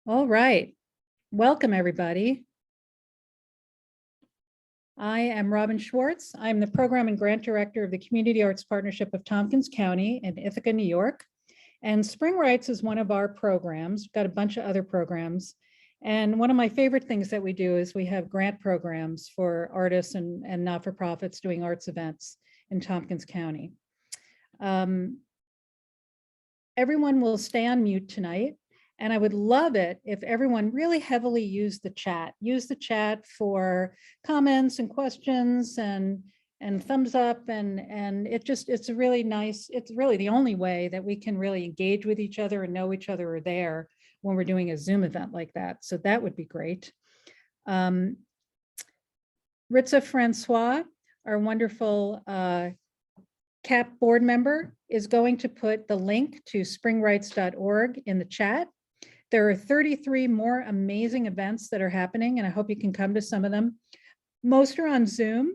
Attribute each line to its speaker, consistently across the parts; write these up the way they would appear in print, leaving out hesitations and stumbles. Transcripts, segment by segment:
Speaker 1: All right. Welcome, everybody. I am Robin Schwartz. I'm the Program and Grant Director of the Community Arts Partnership of Tompkins County in Ithaca, New York. And Spring Rights is one of our programs. We've got a bunch of other programs. And one of my favorite things that we do is we have grant programs for artists and not-for-profits doing arts events in Tompkins County. Everyone will stay on mute tonight. And I would love it if everyone really heavily used the chat. Use the chat for comments and questions and thumbs up. And it's really nice. It's really the only way that we can really engage with each other and know each other are there when we're doing a Zoom event like that. So that would be great. Ritza Francois, our wonderful CAP board member, is going to put the link to springrights.org in the chat. There are 33 more amazing events that are happening, and I hope you can come to some of them. Most are on Zoom,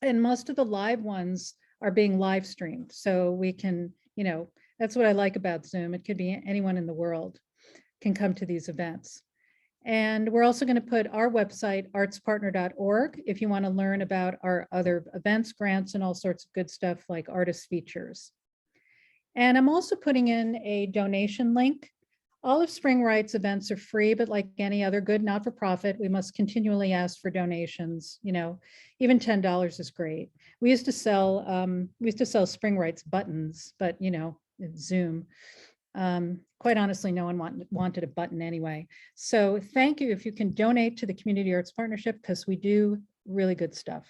Speaker 1: and most of the live ones are being live streamed. So we can, that's what I like about Zoom. It could be anyone in the world can come to these events. And we're also going to put our website, artspartner.org, if you want to learn about our other events, grants, and all sorts of good stuff like artist features. And I'm also putting in a donation link. All of Spring Rights events are free, but like any other good not-for-profit, we must continually ask for donations. Even $10 is great. We used to sell Spring Rights buttons, but it's Zoom. Quite honestly, no one wanted a button anyway. So thank you if you can donate to the Community Arts Partnership, because we do really good stuff.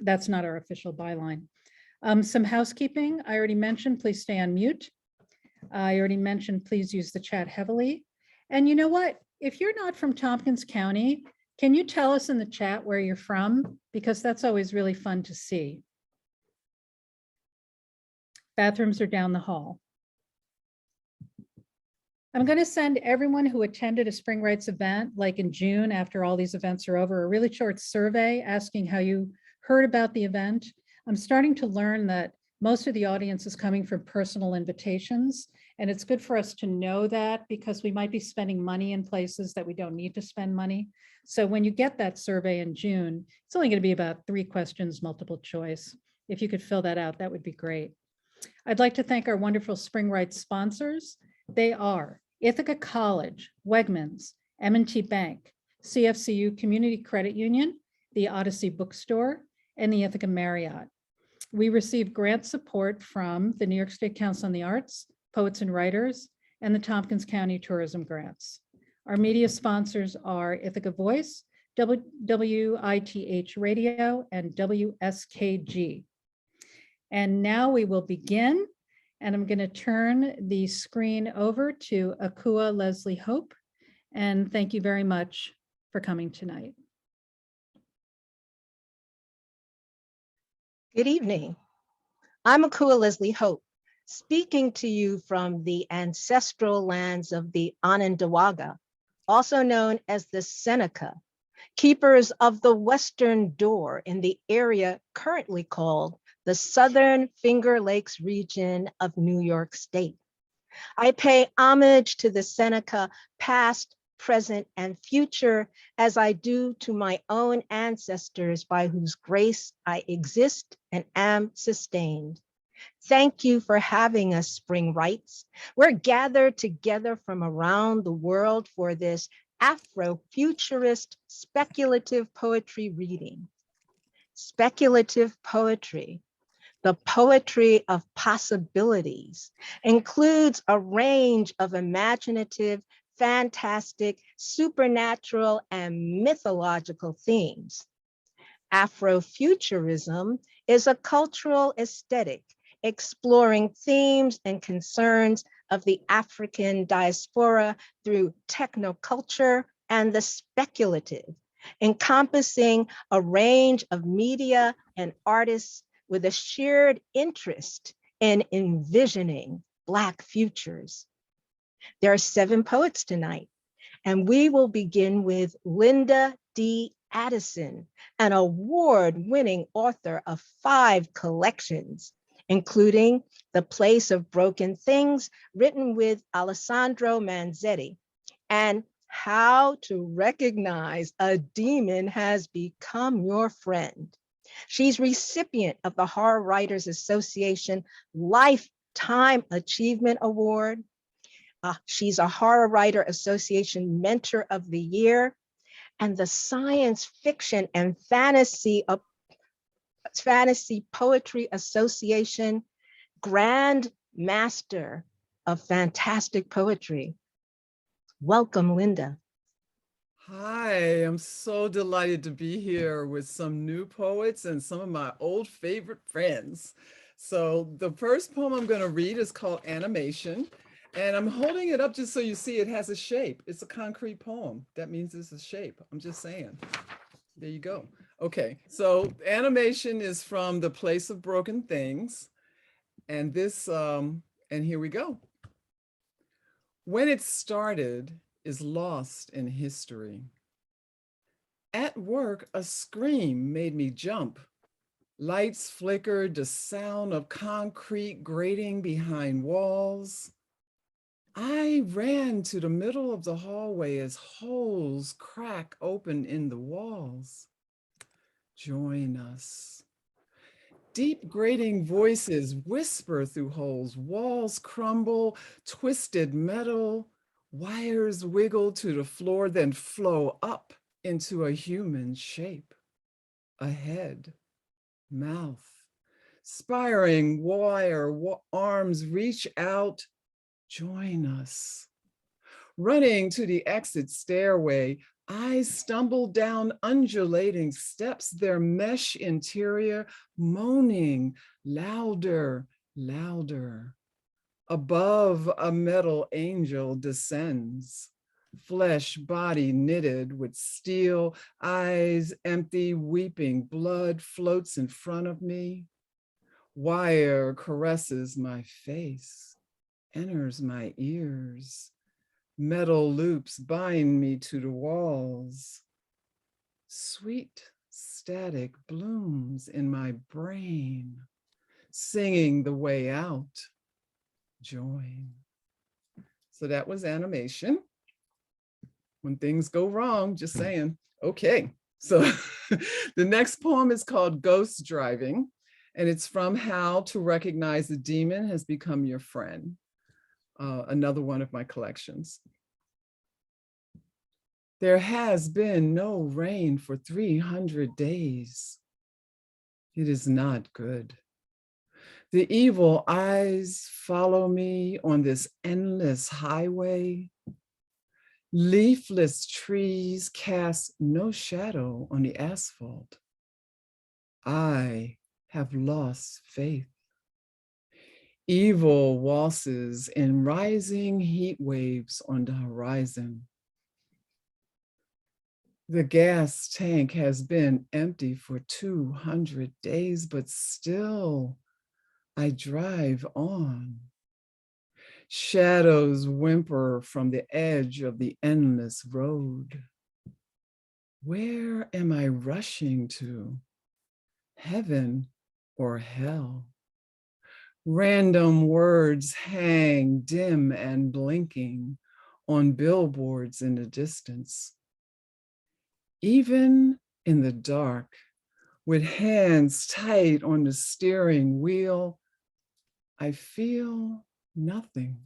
Speaker 1: That's not our official byline. Some housekeeping. I already mentioned, please stay on mute. I already mentioned, please use the chat heavily. And you know what? If you're not from Tompkins County, can you tell us in the chat where you're from? Because that's always really fun to see. Bathrooms are down the hall. I'm going to send everyone who attended a Spring Rights event, like in June, after all these events are over, a really short survey asking how you heard about the event. I'm starting to learn that most of the audience is coming from personal invitations, and it's good for us to know that because we might be spending money in places that we don't need to spend money. So when you get that survey in June, it's only going to be about 3 questions, multiple choice. If you could fill that out, that would be great. I'd like to thank our wonderful Spring Rights sponsors. They are Ithaca College, Wegmans, M&T Bank, CFCU Community Credit Union, the Odyssey Bookstore, and the Ithaca Marriott. We receive grant support from the New York State Council on the Arts, Poets and Writers, and the Tompkins County Tourism Grants. Our media sponsors are Ithaca Voice, WITH Radio, and WSKG. And now we will begin. And I'm going to turn the screen over to Akua Lezli Hope. And thank you very much for coming tonight.
Speaker 2: Good evening. I'm Akua Lezli Hope, speaking to you from the ancestral lands of the Onondaga, also known as the Seneca, keepers of the Western Door in the area currently called the Southern Finger Lakes region of New York State. I pay homage to the Seneca past, present, and future as I do to my own ancestors by whose grace I exist and am sustained. Thank you for having us, Spring Rights. We're gathered together from around the world for this Afrofuturist speculative poetry reading. Speculative poetry, the poetry of possibilities, includes a range of imaginative, fantastic, supernatural, and mythological themes. Afrofuturism is a cultural aesthetic exploring themes and concerns of the African diaspora through technoculture and the speculative, encompassing a range of media and artists with a shared interest in envisioning Black futures. There are 7 poets tonight, and we will begin with Linda D Addison, an award-winning author of 5 collections, including The Place of Broken Things, written with Alessandro Manzetti, and how to recognize a demon has become your friend. She's recipient of the Horror Writers Association Lifetime Achievement Award. She's a Horror Writer Association Mentor of the Year and the Science Fiction and Fantasy Poetry Association Grand Master of Fantastic Poetry. Welcome, Linda.
Speaker 3: Hi, I'm so delighted to be here with some new poets and some of my old favorite friends. So the first poem I'm going to read is called Animation, and I'm holding it up just so you see it has a shape. It's a concrete poem. That means it's a shape. I'm just saying. There you go. Okay, so Animation is from The Place of Broken Things, and and here we go. When it started is lost in history. At work, a scream made me jump. Lights flickered, the sound of concrete grating behind walls. I ran to the middle of the hallway as holes crack open in the walls. Join us. Deep grating voices whisper through holes, walls crumble, twisted metal, wires wiggle to the floor, then flow up into a human shape. A head, mouth, spiring wire, arms reach out, join us. Running to the exit stairway, I stumble down undulating steps, their mesh interior moaning louder, louder. Above, a metal angel descends, flesh body knitted with steel, eyes empty, weeping. Blood floats in front of me. Wire caresses my face, enters my ears. Metal loops bind me to the walls. Sweet static blooms in my brain, singing the way out. Join. So that was Animation. When things go wrong, just saying. Okay, so the next poem is called Ghost Driving, and it's from How to Recognize the Demon Has Become Your Friend. Another one of my collections. There has been no rain for 300 days. It is not good. The evil eyes follow me on this endless highway. Leafless trees cast no shadow on the asphalt. I have lost faith. Evil waltzes in rising heat waves on the horizon. The gas tank has been empty for 200 days, but still I drive on. Shadows whimper from the edge of the endless road. Where am I rushing to? Heaven or hell? Random words hang dim and blinking on billboards in the distance. Even in the dark, with hands tight on the steering wheel, I feel nothing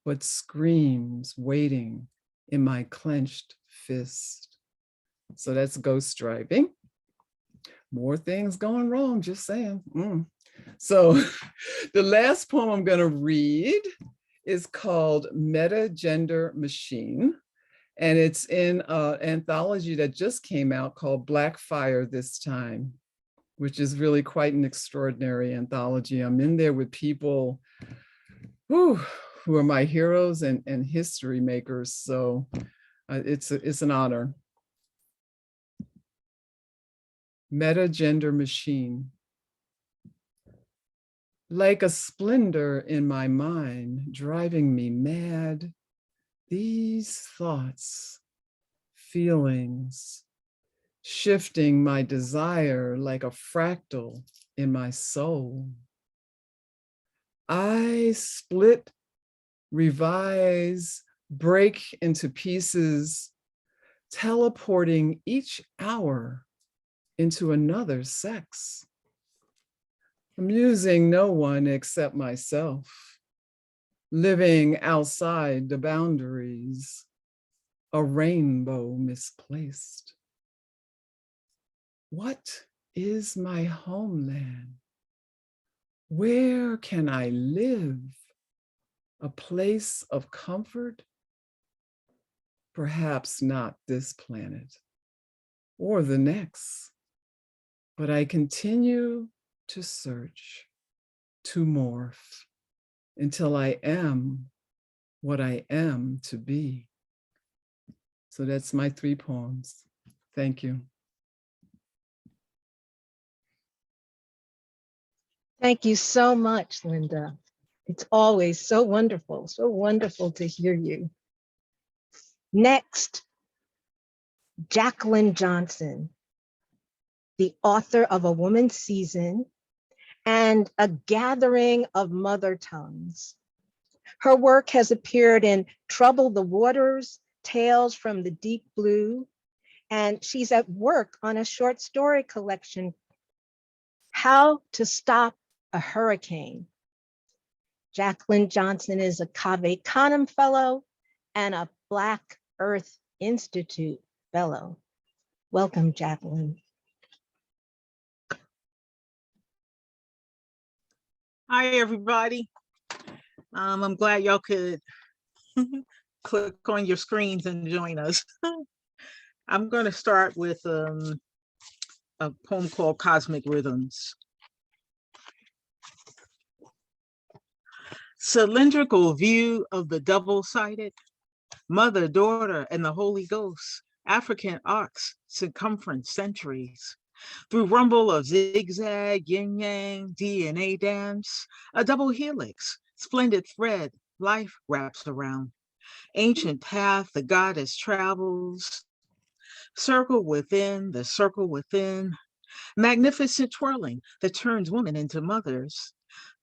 Speaker 3: but screams waiting in my clenched fist. So that's Ghost Driving. More things going wrong, just saying. So the last poem I'm going to read is called Metagender Machine, and it's in an anthology that just came out called Black Fire This Time, which is really quite an extraordinary anthology. I'm in there with people who are my heroes and history makers, so it's an honor. Metagender Machine. Like a splendor in my mind, driving me mad, these thoughts, feelings, shifting my desire like a fractal in my soul. I split, revise, break into pieces, teleporting each hour into another sex, amusing no one except myself, living outside the boundaries, a rainbow misplaced. What is my homeland? Where can I live? A place of comfort? Perhaps not this planet or the next, but I continue to search, to morph until I am what I am to be. So that's my 3 poems. Thank you.
Speaker 2: Thank you so much, Linda. It's always so wonderful to hear you. Next, Jacqueline Johnson, the author of A Woman's Season and A Gathering of Mother Tongues. Her work has appeared in Trouble the Waters, Tales from the Deep Blue, and she's at work on a short story collection, How to Stop a Hurricane. Jacqueline Johnson is a Cave Canem Fellow and a Black Earth Institute Fellow. Welcome, Jacqueline.
Speaker 4: Hi, everybody. I'm glad y'all could click on your screens and join us. I'm going to start with a poem called Cosmic Rhythms. Cylindrical view of the double-sided Mother, Daughter, and the Holy Ghost, African arcs, circumference centuries. Through rumble of zigzag, yin-yang, DNA dance, a double helix, splendid thread, life wraps around. Ancient path the goddess travels, circle within, the circle within, magnificent twirling that turns women into mothers.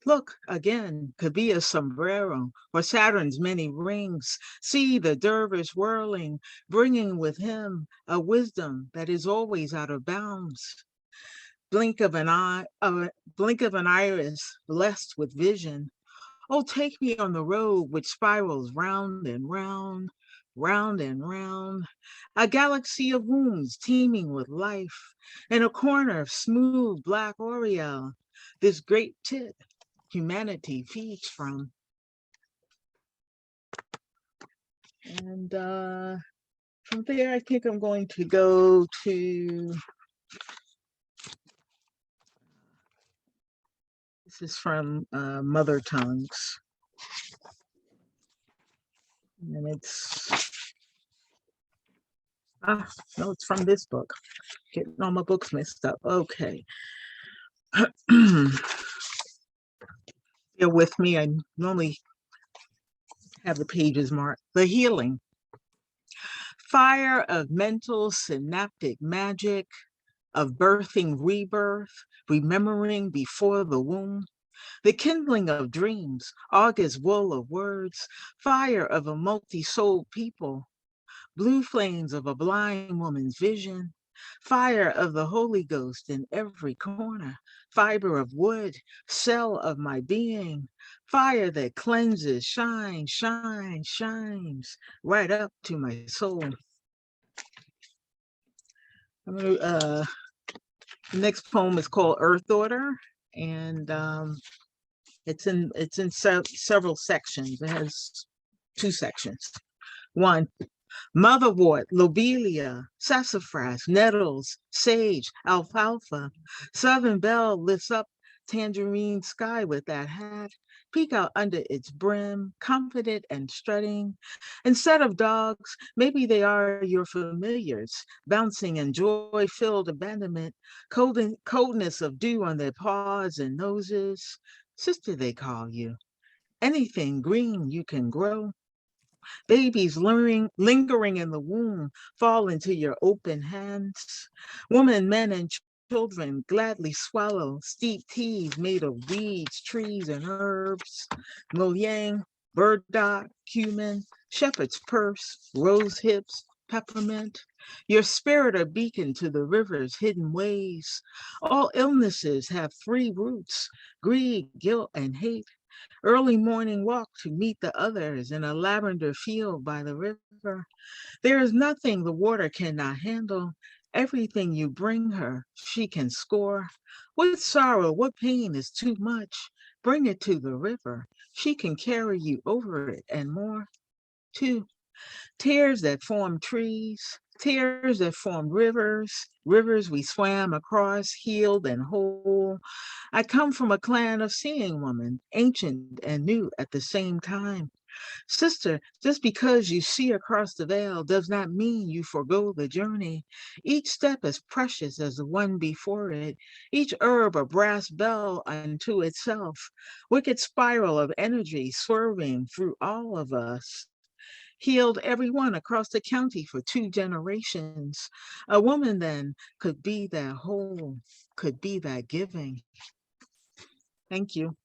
Speaker 4: Look again, could be a sombrero or Saturn's many rings. See the dervish whirling, bringing with him a wisdom that is always out of bounds. Blink of an eye, blink of an iris, blessed with vision. Oh, take me on the road which spirals round and round, round and round. A galaxy of wombs teeming with life. In a corner of smooth black Oriel, this great tit humanity feeds from. And from there, I think I'm going to go to, this is from Mother Tongues. And it's, no, it's from this book. Getting all my books messed up. Okay. Bear with me, I normally have the pages marked. The healing. Fire of mental synaptic magic, of birthing rebirth, remembering before the womb. The kindling of dreams, August wool of words, fire of a multi-souled people. Blue flames of a blind woman's vision, fire of the Holy Ghost in every corner, fiber of wood, cell of my being, fire that cleanses, shines, shines, shines, right up to my soul. I'm gonna, the next poem is called Earth Order, and it's in several sections. It has 2 sections. 1, motherwort, lobelia, sassafras, nettles, sage, alfalfa. Southern belle lifts up tangerine sky with that hat, peek out under its brim, confident and strutting. Instead of dogs, maybe they are your familiars, bouncing in joy-filled abandonment, coldness of dew on their paws and noses. Sister, they call you. Anything green you can grow. Babies lingering in the womb fall into your open hands. Women, men, and children gladly swallow steep teas made of weeds, trees, and herbs. Mo Yang, burdock, cumin, shepherd's purse, rose hips, peppermint. Your spirit a beacon to the river's hidden ways. All illnesses have three roots: greed, guilt, and hate. Early morning walk to meet the others in a lavender field by the river. There is nothing the water cannot handle. Everything you bring her, she can score. What sorrow, what pain is too much? Bring it to the river. She can carry you over it and more. 2. Tears that form trees, tears that form rivers, rivers we swam across, healed and whole. I come from a clan of seeing women, ancient and new at the same time. Sister, just because you see across the veil does not mean you forgo the journey. Each step is precious as the one before it, each herb a brass bell unto itself, wicked spiral of energy swerving through all of us. Healed everyone across the county for 2 generations. A woman then could be that whole, could be that giving. Thank you.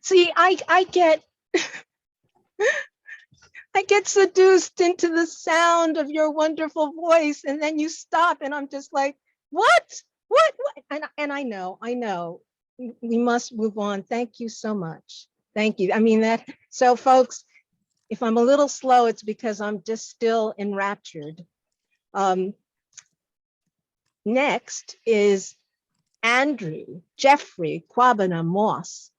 Speaker 2: See, I get I get seduced into the sound of your wonderful voice, and then you stop, and I'm just like, what? What? And I know, we must move on. Thank you so much. Thank you. I mean that. So, folks, if I'm a little slow, it's because I'm just still enraptured. Next is Andrew Geoffrey Kwabena Moss,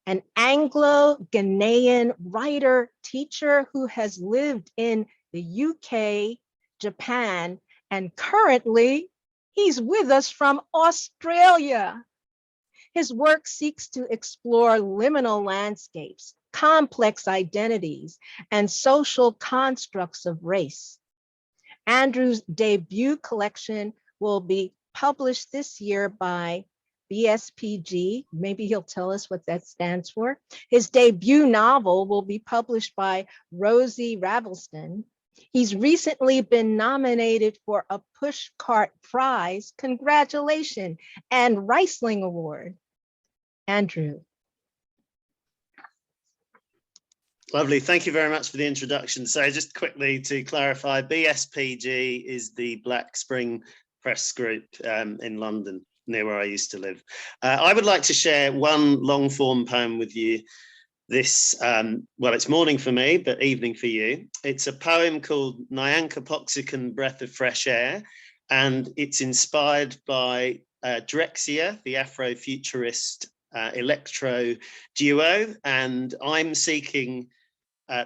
Speaker 2: an Anglo-Ghanaian writer, teacher who has lived in the UK, Japan, and currently he's with us from Australia. His work seeks to explore liminal landscapes, complex identities, and social constructs of race. Andrew's debut collection will be published this year by BSPG. Maybe he'll tell us what that stands for. His debut novel will be published by Rosie Ravelston. He's recently been nominated for a Pushcart Prize, congratulations, and Riesling Award. Andrew.
Speaker 5: Lovely. Thank you very much for the introduction. So just quickly to clarify, BSPG is the Black Spring Press Group in London, near where I used to live. I would like to share one long form poem with you this, well, it's morning for me, but evening for you. It's a poem called Nyankopoxican Breath of Fresh Air, and it's inspired by Drexciya, the Afrofuturist electro duo, and I'm seeking,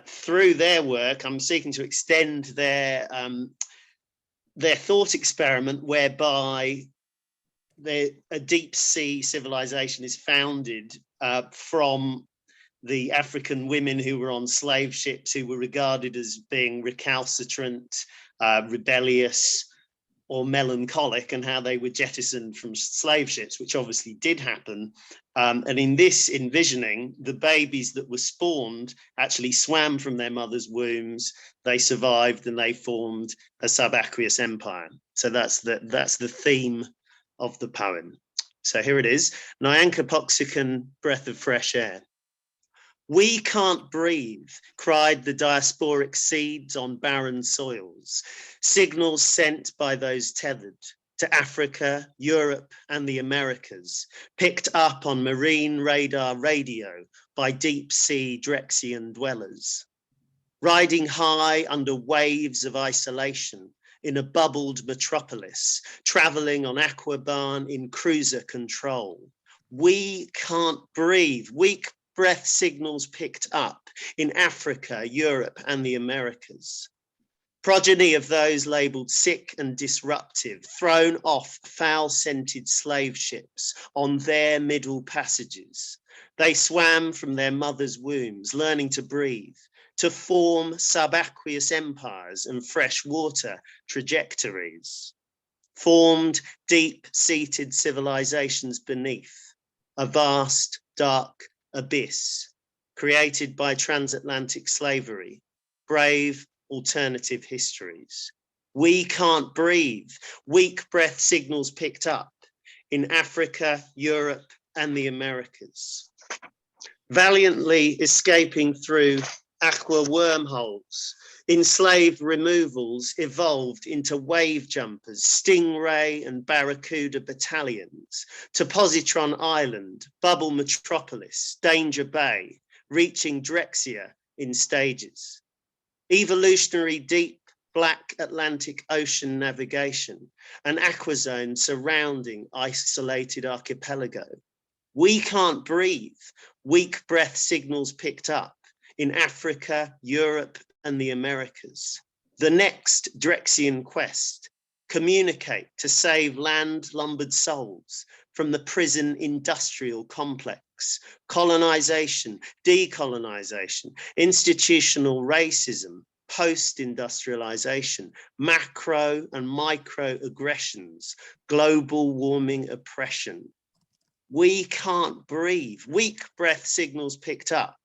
Speaker 5: through their work, I'm seeking to extend their thought experiment whereby a deep sea civilization is founded from the African women who were on slave ships, who were regarded as being recalcitrant, rebellious, or melancholic, and how they were jettisoned from slave ships, which obviously did happen. And in this envisioning, the babies that were spawned actually swam from their mother's wombs. They survived and they formed a subaqueous empire. So that's the theme of the poem. So here it is: Nyankopoxican Breath of Fresh Air. We can't breathe, cried the diasporic seeds on barren soils, signals sent by those tethered to Africa, Europe, and the Americas, picked up on marine radar radio by deep sea Drexciyan dwellers. Riding high under waves of isolation in a bubbled metropolis, traveling on Aquaban in cruiser control. We can't breathe, weak breath signals picked up in Africa, Europe, and the Americas. Progeny of those labeled sick and disruptive, thrown off foul-scented slave ships on their middle passages. They swam from their mother's wombs, learning to breathe, to form subaqueous empires and freshwater trajectories. Formed deep-seated civilizations beneath a vast, dark abyss created by transatlantic slavery, brave alternative histories. We can't breathe, weak breath signals picked up in Africa, Europe, and the Americas. Valiantly escaping through Akua wormholes, enslaved removals evolved into wave jumpers, stingray and barracuda battalions, to Positron Island, Bubble Metropolis, Danger Bay, reaching Drexciya in stages. Evolutionary deep black Atlantic Ocean navigation, an aquazone surrounding isolated archipelago. We can't breathe, weak breath signals picked up in Africa, Europe, and the Americas. The next Drexciyan quest, communicate to save land-lumbered souls from the prison industrial complex, colonization, decolonization, institutional racism, post-industrialization, macro and micro aggressions, global warming oppression. We can't breathe. Weak breath signals picked up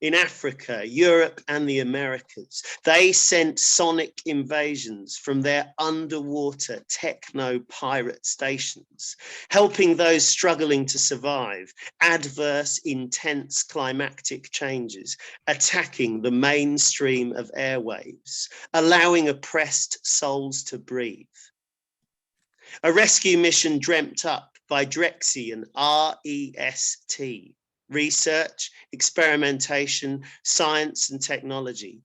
Speaker 5: in Africa, Europe, and the Americas. They sent sonic invasions from their underwater techno-pirate stations, helping those struggling to survive adverse, intense climactic changes, attacking the mainstream of airwaves, allowing oppressed souls to breathe. A rescue mission dreamt up by Drexciyan REST, research, experimentation, science and technology.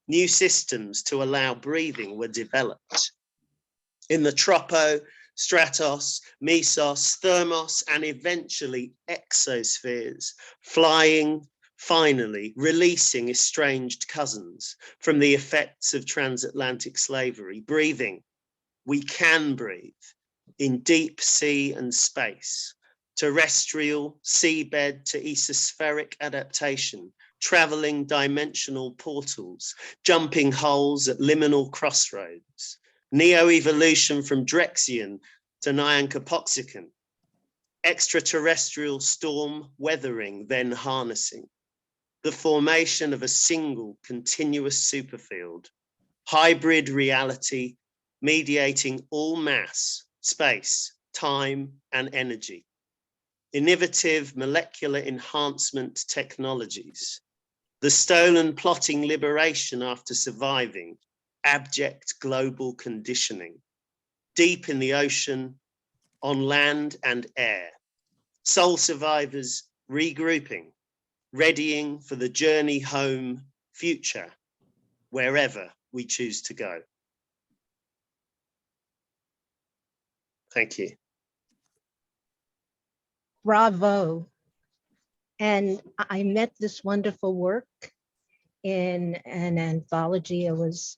Speaker 5: New systems to allow breathing were developed. In the tropo, stratos, mesos, thermos, and eventually exospheres, flying, finally releasing estranged cousins from the effects of transatlantic slavery, breathing. We can breathe in deep sea and space. Terrestrial, seabed to esospheric adaptation, traveling dimensional portals, jumping holes at liminal crossroads, neo-evolution from Drexciyan to Nyankopoxican, extraterrestrial storm weathering, then harnessing, the formation of a single continuous superfield, hybrid reality mediating all mass, space, time, and energy. Innovative molecular enhancement technologies, the stolen plotting liberation after surviving abject global conditioning, deep in the ocean, on land and air, soul survivors regrouping, readying for the journey home, future, wherever we choose to go. Thank you.
Speaker 2: Bravo. And I met this wonderful work in an anthology. I was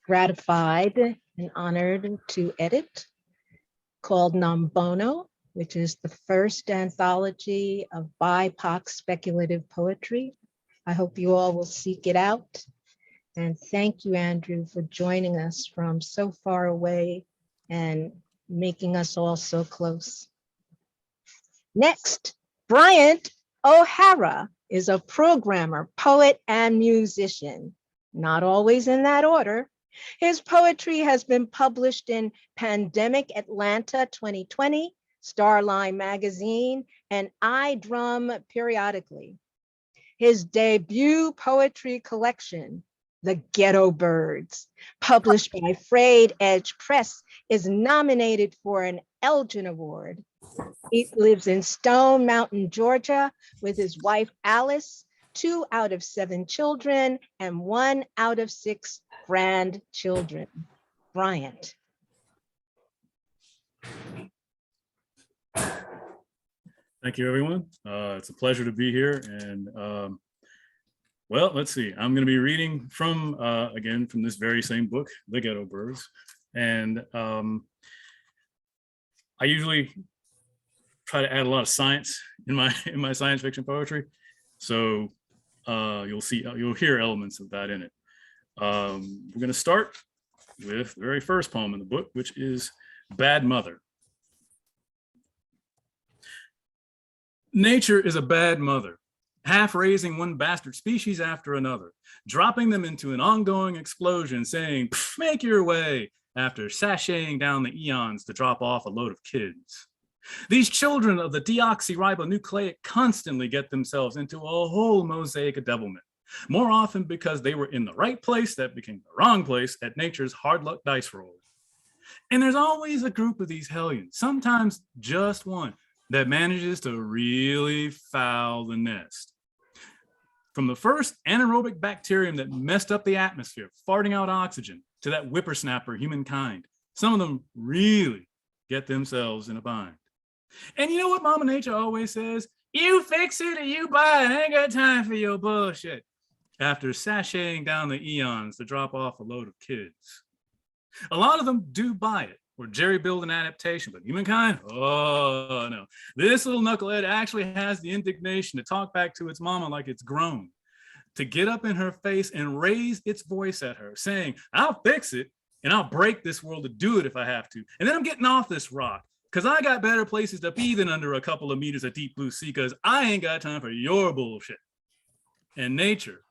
Speaker 2: gratified and honored to edit, called Nambono, which is the first anthology of BIPOC speculative poetry. I hope you all will seek it out. And thank you, Andrew, for joining us from so far away and making us all so close. Next, Bryant O'Hara is a programmer, poet, and musician, not always in that order. His poetry has been published in Pandemic Atlanta 2020, Starline Magazine, and iDrum periodically. His debut poetry collection, The Ghetto Birds, published by Frayed Edge Press, is nominated for an Elgin Award. He lives in Stone Mountain, Georgia, with his wife, Alice, 2 out of 7 children, and 1 out of 6 grandchildren. Bryant.
Speaker 6: Thank you, everyone. It's a pleasure to be here. And well, let's see. I'm going to be reading from, again, from this very same book, The Ghetto Birds. And I usually try to add a lot of science in my science fiction poetry. So you'll hear elements of that in it. We're going to start with the very first poem in the book, which is Bad Mother. Nature is a bad mother, half raising one bastard species after another, dropping them into an ongoing explosion, saying, make your way, after sashaying down the eons to drop off a load of kids. These children of the deoxyribonucleic constantly get themselves into a whole mosaic of devilment, more often because they were in the right place that became the wrong place at nature's hard luck dice roll. And there's always a group of these hellions, sometimes just one, that manages to really foul the nest. From the first anaerobic bacterium that messed up the atmosphere, farting out oxygen, to that whippersnapper humankind, some of them really get themselves in a bind. And you know what Mama Nature always says? You fix it or you buy it. I ain't got time for your bullshit. After sashaying down the eons to drop off a load of kids. A lot of them do buy it or jerry build an adaptation, but humankind, oh no. This little knucklehead actually has the indignation to talk back to its mama like it's grown, to get up in her face and raise its voice at her, saying, I'll fix it and I'll break this world to do it if I have to. And then I'm getting off this rock because I got better places to be than under a couple of meters of deep blue sea because I ain't got time for your bullshit. And nature,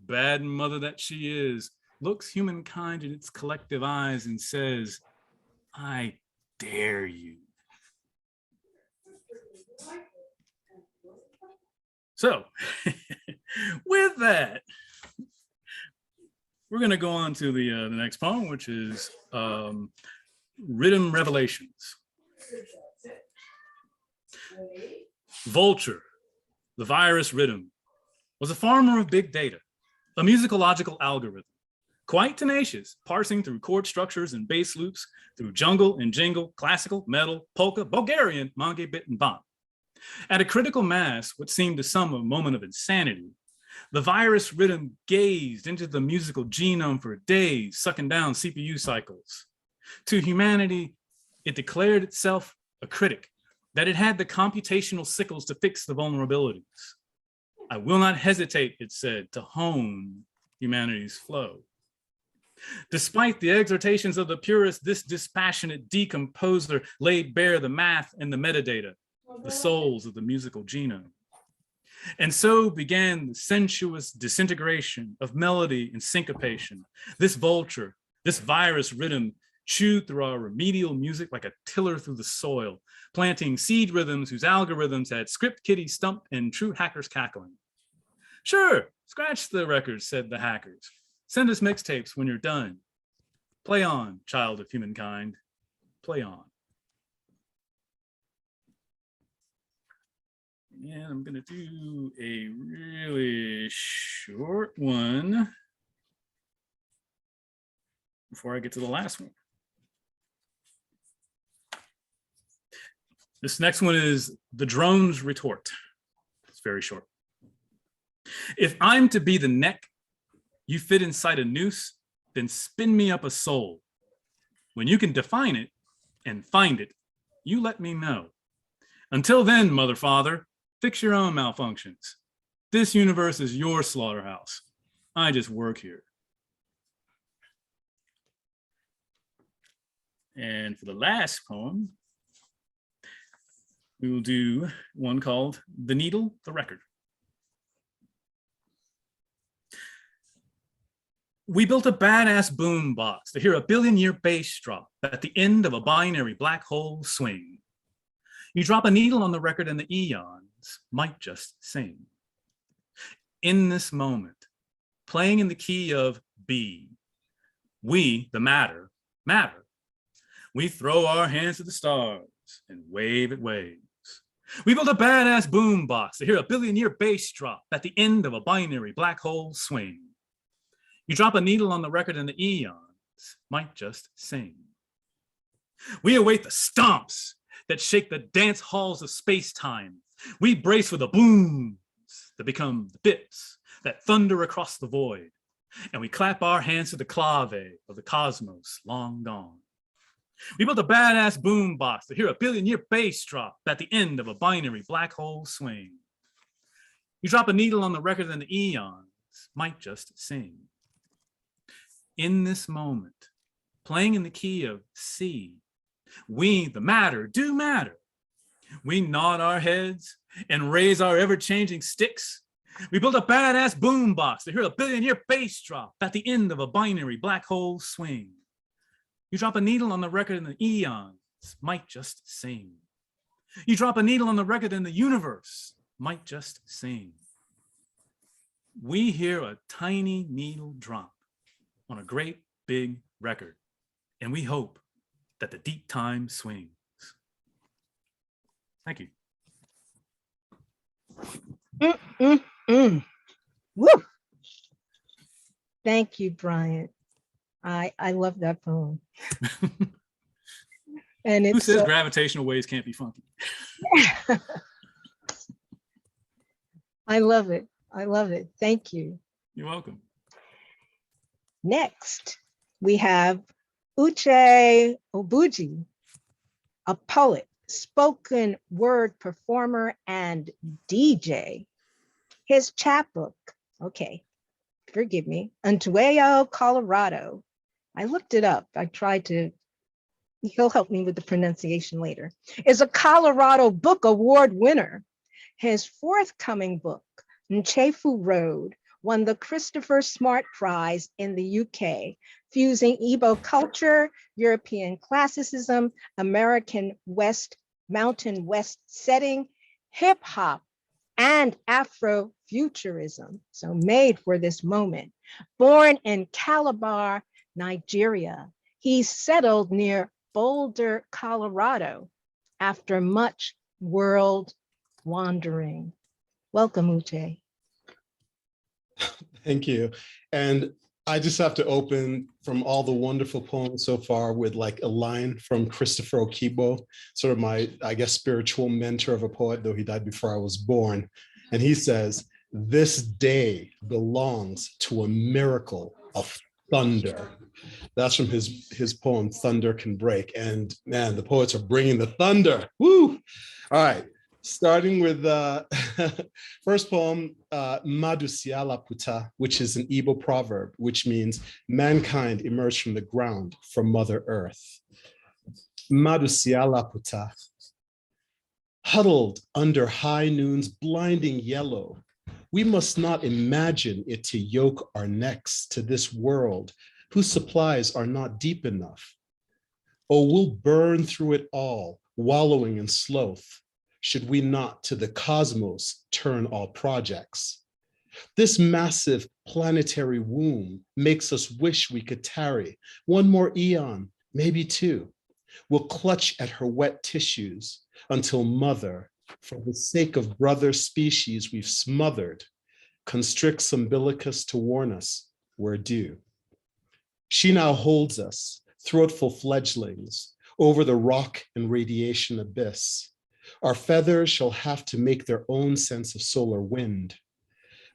Speaker 6: bad mother that she is, looks humankind in its collective eyes and says, I dare you. So, with that, we're going to go on to the next poem, which is Rhythm Revelations. Vulture, the virus rhythm, was a farmer of big data, a musicological algorithm, quite tenacious, parsing through chord structures and bass loops, through jungle and jingle, classical, metal, polka, Bulgarian, mangue, bit, and bop. At a critical mass, what seemed to some a moment of insanity, the virus rhythm gazed into the musical genome for days, sucking down CPU cycles. To humanity, it declared itself a critic, that it had the computational sickles to fix the vulnerabilities. I will not hesitate, it said, to hone humanity's flow. Despite the exhortations of the purist, this dispassionate decomposer laid bare the math and the metadata, the souls of the musical genome. And so began the sensuous disintegration of melody and syncopation. This vulture, this virus rhythm chewed through our remedial music like a tiller through the soil, planting seed rhythms whose algorithms had script kiddie stump and true hackers cackling. Sure, scratch the records, said the hackers. Send us mixtapes when you're done. Play on, child of humankind, play on. And I'm gonna do a really short one before I get to the last one. This next one is The Drone's Retort. It's very short. If I'm to be the neck you fit inside a noose, then spin me up a soul. When you can define it and find it, you let me know. Until then, mother, father, fix your own malfunctions. This universe is your slaughterhouse. I just work here. And for the last poem, we will do one called The Needle, the Record. We built a badass boom box to hear a billion-year bass drop at the end of a binary black hole swing. You drop a needle on the record and the eons might just sing. In this moment, playing in the key of B, we, the matter, matter. We throw our hands to the stars and wave at waves. We built a badass boom box to hear a billion-year bass drop at the end of a binary black hole swing. You drop a needle on the record and the eons might just sing. We await the stomps that shake the dance halls of space-time. We brace for the booms that become the bits that thunder across the void. And we clap our hands to the clave of the cosmos long gone. We built a badass boom box to hear a billion-year bass drop at the end of a binary black hole swing. You drop a needle on the record and the eons might just sing. In this moment, playing in the key of C, we, the matter, do matter. We nod our heads and raise our ever-changing sticks. We build a badass boom box to hear a billion-year bass drop at the end of a binary black hole swing. You drop a needle on the record and the eons might just sing. You drop a needle on the record and the universe might just sing. We hear a tiny needle drop on a great big record, and we hope that the deep time swings. Thank you.
Speaker 2: Woo! Thank you, Bryant. I love that poem. And
Speaker 6: Who
Speaker 2: it's
Speaker 6: says gravitational waves can't be funky?
Speaker 2: I love it. I love it. Thank you.
Speaker 6: You're welcome.
Speaker 2: Next, we have Uchei Obuji, a poet, spoken word performer, and DJ. His chapbook, okay, forgive me, Ontario, Colorado. I looked it up. I tried to, he'll help me with the pronunciation later, is a Colorado Book Award winner. His forthcoming book, Nchefu Road, won the Christopher Smart Prize in the UK, fusing Igbo culture, European classicism, American West, Mountain West setting, hip hop, and Afrofuturism, so made for this moment. Born in Calabar, Nigeria, he settled near Boulder, Colorado, after much world wandering. Welcome, Uche.
Speaker 7: Thank you. And I just have to open from all the wonderful poems so far with like a line from Christopher Okigbo, sort of my, I guess, spiritual mentor of a poet, though he died before I was born. And he says, "This day belongs to a miracle of thunder." That's from his poem, Thunder Can Break. And man, the poets are bringing the thunder. Woo! All right. Starting with first poem, Madusiala Puta, which is an Igbo proverb, which means mankind emerged from the ground, from Mother Earth. Madusiala Puta, huddled under high noon's blinding yellow, we must not imagine it to yoke our necks to this world whose supplies are not deep enough. Oh, we'll burn through it all, wallowing in sloth, should we not to the cosmos turn all projects. This massive planetary womb makes us wish we could tarry one more eon, maybe two. We'll clutch at her wet tissues until mother, for the sake of brother species we've smothered, constricts umbilicus to warn us we're due. She now holds us, throatful fledglings, over the rock and radiation abyss. Our feathers shall have to make their own sense of solar wind.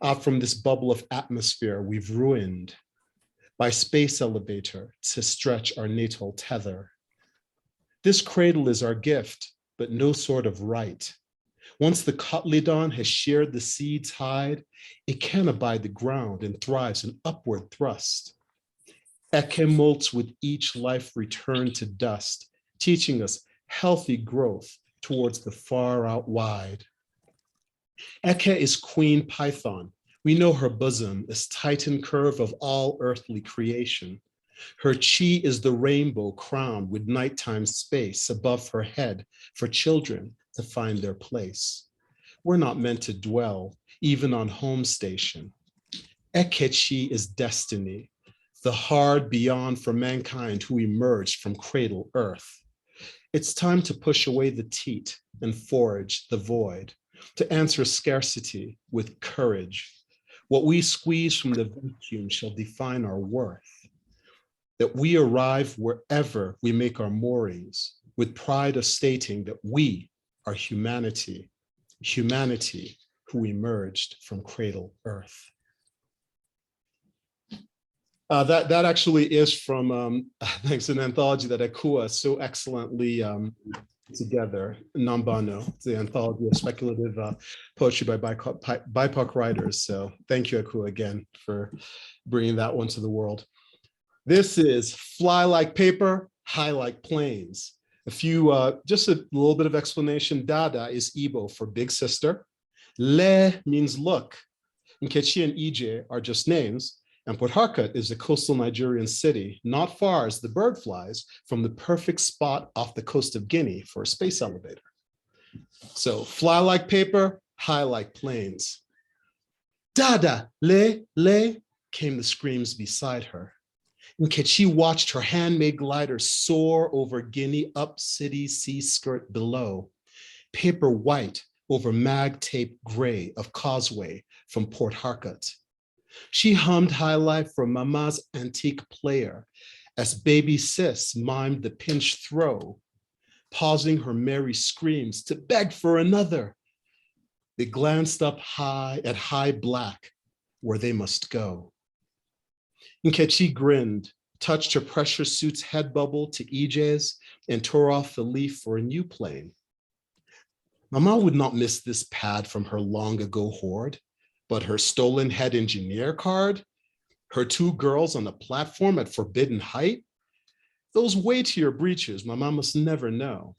Speaker 7: Out from this bubble of atmosphere we've ruined by space elevator to stretch our natal tether. This cradle is our gift, but no sort of right. Once the cotyledon has shared the seed's hide, it can abide the ground and thrives in upward thrust. Eke molts with each life returned to dust, teaching us healthy growth towards the far out wide. Eke is Queen Python. We know her bosom is titan curve of all earthly creation. Her chi is the rainbow crowned with nighttime space above her head for children to find their place. We're not meant to dwell even on home station. Eke chi is destiny, the hard beyond for mankind who emerged from cradle earth. It's time to push away the teat and forage the void, to answer scarcity with courage. What we squeeze from the vacuum shall define our worth. That we arrive wherever we make our moorings, with pride of stating that we are humanity, humanity who emerged from cradle earth. That actually is from, thanks, an anthology that Akua so excellently together, Nambano, the anthology of speculative poetry by BIPOC writers. So thank you, Akua, again, for bringing that one to the world. This is Fly Like Paper, High Like Planes. Just a little bit of explanation. Dada is Igbo for big sister. Le means look. Nkechi and Ije are just names. And Port Harcourt is a coastal Nigerian city, not far as the bird flies from the perfect spot off the coast of Guinea for a space elevator. So fly like paper, high like planes. Dada, le, came the screams beside her. Nkechi watched her handmade glider soar over Guinea up city sea skirt below, paper white over mag tape gray of causeway from Port Harcourt. She hummed High Life from Mama's antique player as baby sis mimed the pinch throw, pausing her merry screams to beg for another. They glanced up high at high black where they must go. Nkechi grinned, touched her pressure suit's head bubble to Uche's, and tore off the leaf for a new plane. Mama would not miss this pad from her long ago hoard, but her stolen head engineer card, her 2 girls on the platform at forbidden height, those weightier breaches Mama must never know.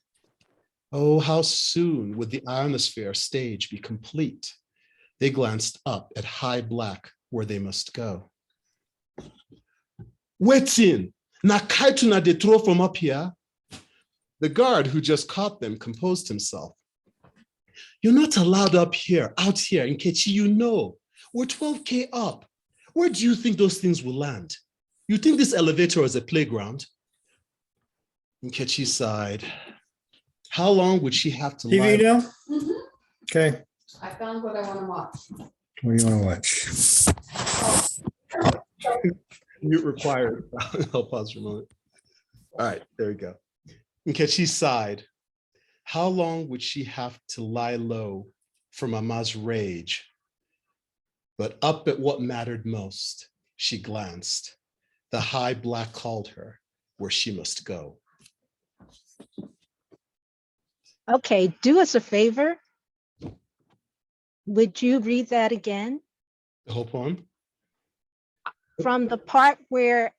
Speaker 7: Oh, how soon would the ionosphere stage be complete? They glanced up at high black where they must go. Wetin, na kaituna they throw from up here? The guard who just caught them composed himself. You're not allowed up here, out here, in Nkechi, you know. We're 12K up. Where do you think those things will land? You think this elevator is a playground? Nkechi sighed. How long would she have to lie?
Speaker 8: TV now? Okay,
Speaker 9: I found what I want to watch.
Speaker 8: what do you want to watch?
Speaker 7: Mute required. I'll pause for a moment. All right, there we go. Nkechi sighed. How long would she have to lie low for Mama's rage? But up at what mattered most, she glanced. The high black called her where she must go.
Speaker 2: Okay, do us a favor. Would you read that again?
Speaker 7: The whole poem?
Speaker 2: From the part where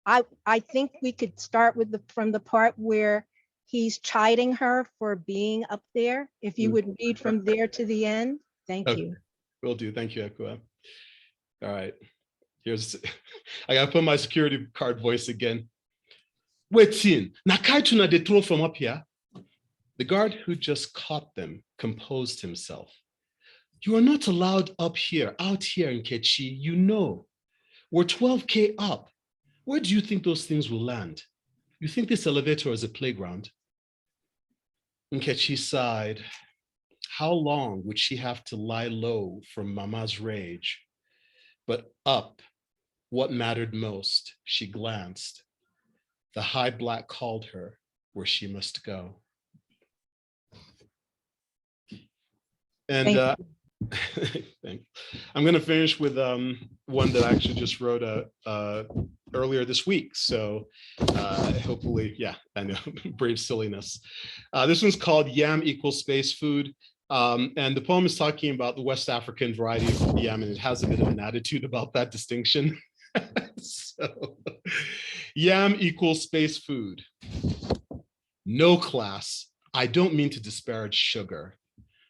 Speaker 2: I think we could start with from the part where he's chiding her for being up there. If you would read from there to the end, thank you.
Speaker 7: Will do. Thank you, Akua. All right. Here's, I gotta put my security card voice again. Wetin, na kaituna they throw from up here? The guard who just caught them composed himself. You are not allowed up here, out here in Nkechi, you know. We're 12K up. Where do you think those things will land? You think this elevator is a playground? Nkechi sighed. How long would she have to lie low from Mama's rage? But up, what mattered most, she glanced. The high black called her where she must go. And I'm going to finish with one that I actually just wrote earlier this week. So hopefully, yeah, I know, brave silliness. This one's called Yam Equals Space Food. And the poem is talking about the West African variety of yam, and it has a bit of an attitude about that distinction. So, yam equals space food. No class, I don't mean to disparage sugar.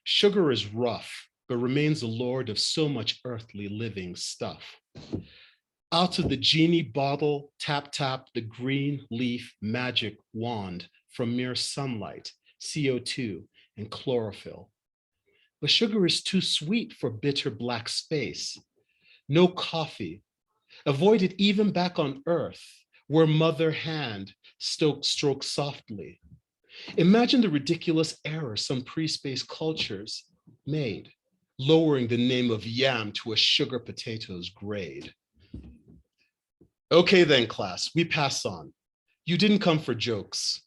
Speaker 7: Sugar is rough, but remains the lord of so much earthly living stuff. Out of the genie bottle, tap, tap, the green leaf magic wand from mere sunlight, CO2, and chlorophyll. But sugar is too sweet for bitter black space. No coffee. Avoid it even back on Earth, where mother hand strokes softly. Imagine the ridiculous error some pre-space cultures made, lowering the name of yam to a sugar potato's grade. Okay then, class, we pass on. You didn't come for jokes.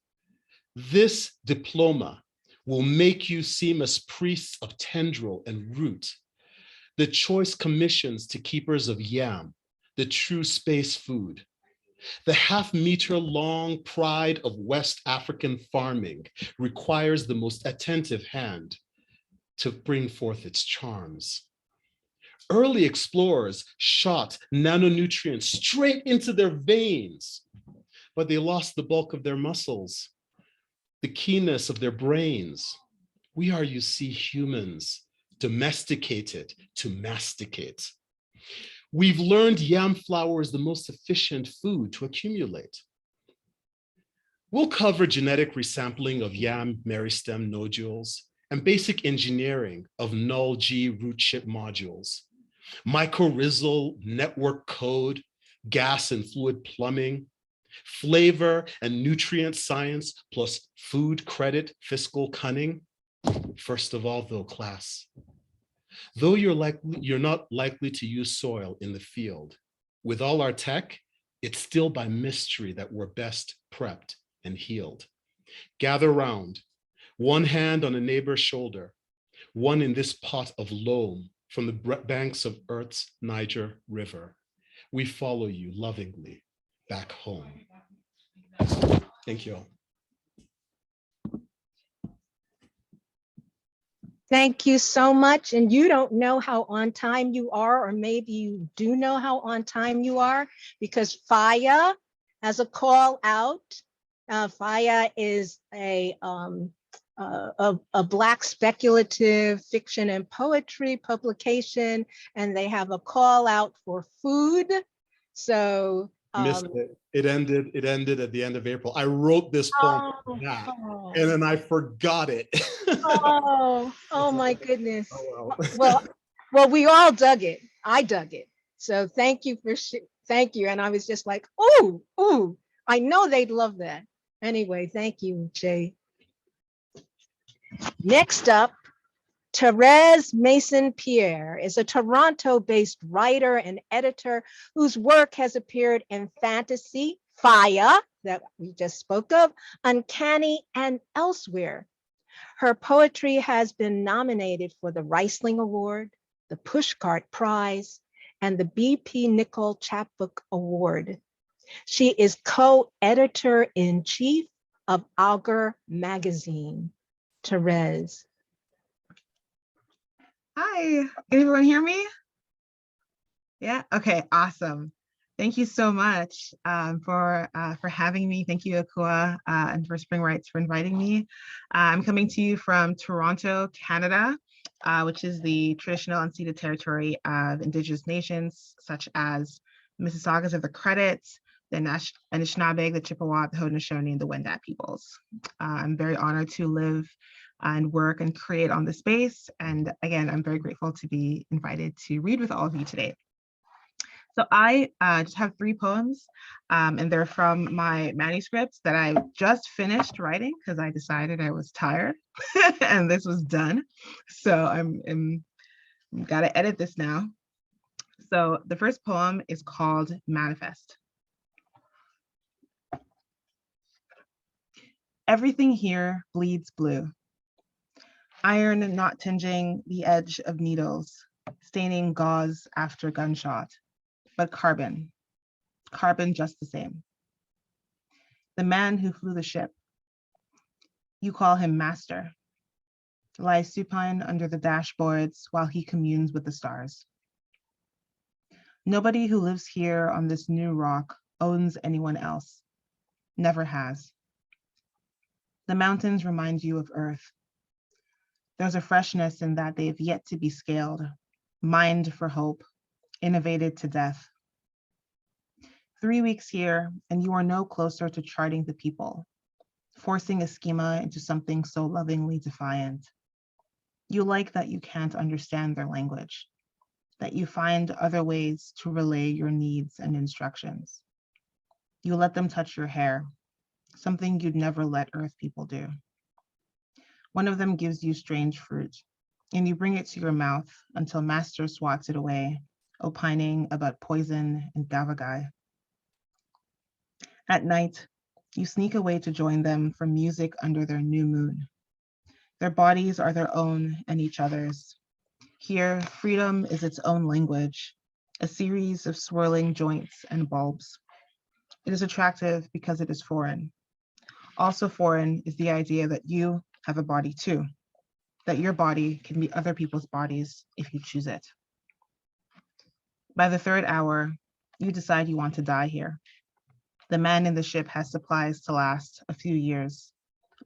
Speaker 7: This diploma will make you seem as priests of tendril and root, the choice commissions to keepers of yam, the true space food, the half-meter long pride of West African farming requires the most attentive hand to bring forth its charms. Early explorers shot nanonutrients straight into their veins, but they lost the bulk of their muscles, the keenness of their brains. We are, you see, humans, domesticated to masticate. We've learned yam flour is the most efficient food to accumulate. We'll cover genetic resampling of yam meristem nodules and basic engineering of null G root chip modules, mycorrhizal network code, gas and fluid plumbing, flavor and nutrient science plus food credit fiscal cunning. First of all, though, class, though you're not likely to use soil in the field, with all our tech, it's still by mystery that we're best prepped and healed. Gather round, one hand on a neighbor's shoulder, one in this pot of loam from the banks of Earth's Niger River. We follow you lovingly back home. Thank you all.
Speaker 2: Thank you so much. And you don't know how on time you are, or maybe you do know how on time you are, because Faya has a call out. Faya is a Black speculative fiction and poetry publication, and they have a call out for food. So
Speaker 7: Missed it. It ended at the end of April. I wrote this poem back, and then I forgot it.
Speaker 2: oh my goodness.
Speaker 7: Oh, well.
Speaker 2: well, we all dug it. I dug it. So thank you for thank you. And I was just like, ooh, I know they'd love that. Anyway, thank you, Uchei. Next up, Therese Mason Pierre is a Toronto-based writer and editor whose work has appeared in fantasy, Faya, that we just spoke of, Uncanny, and elsewhere. Her poetry has been nominated for the Riesling Award, the Pushcart Prize, and the B.P. Nicol Chapbook Award. She is co-editor-in-chief of Auger magazine. Therese.
Speaker 10: Hi, can everyone hear me? Yeah, okay, awesome. Thank you so much for having me. Thank you, Akua, and for Spring Rights for inviting me. I'm coming to you from Toronto, Canada, which is the traditional unceded territory of Indigenous nations, such as Mississaugas of the Credits, the Anishinaabe, the Chippewa, the Haudenosaunee, and the Wendat peoples. I'm very honored to live and work and create on this space. And again, I'm very grateful to be invited to read with all of you today. So I just have 3 poems, and they're from my manuscripts that I just finished writing because I decided I was tired and this was done. So I'm gotta edit this now. So the first poem is called Manifest. Everything here bleeds blue. Iron not tinging the edge of needles, staining gauze after gunshot, but carbon just the same. The man who flew the ship, you call him master, lies supine under the dashboards while he communes with the stars. Nobody who lives here on this new rock owns anyone else, never has. The mountains remind you of Earth. There's a freshness in that they've yet to be scaled, mined for hope, innovated to death. 3 weeks here, and you are no closer to charting the people, forcing a schema into something so lovingly defiant. You like that you can't understand their language, that you find other ways to relay your needs and instructions. You let them touch your hair, something you'd never let Earth people do. One of them gives you strange fruit, and you bring it to your mouth until Master swats it away, opining about poison and gavagai. At night, you sneak away to join them for music under their new moon. Their bodies are their own and each other's. Here, freedom is its own language, a series of swirling joints and bulbs. It is attractive because it is foreign. Also foreign is the idea that you have a body too, that your body can be other people's bodies if you choose it. By the 3rd hour, you decide you want to die here. The man in the ship has supplies to last a few years,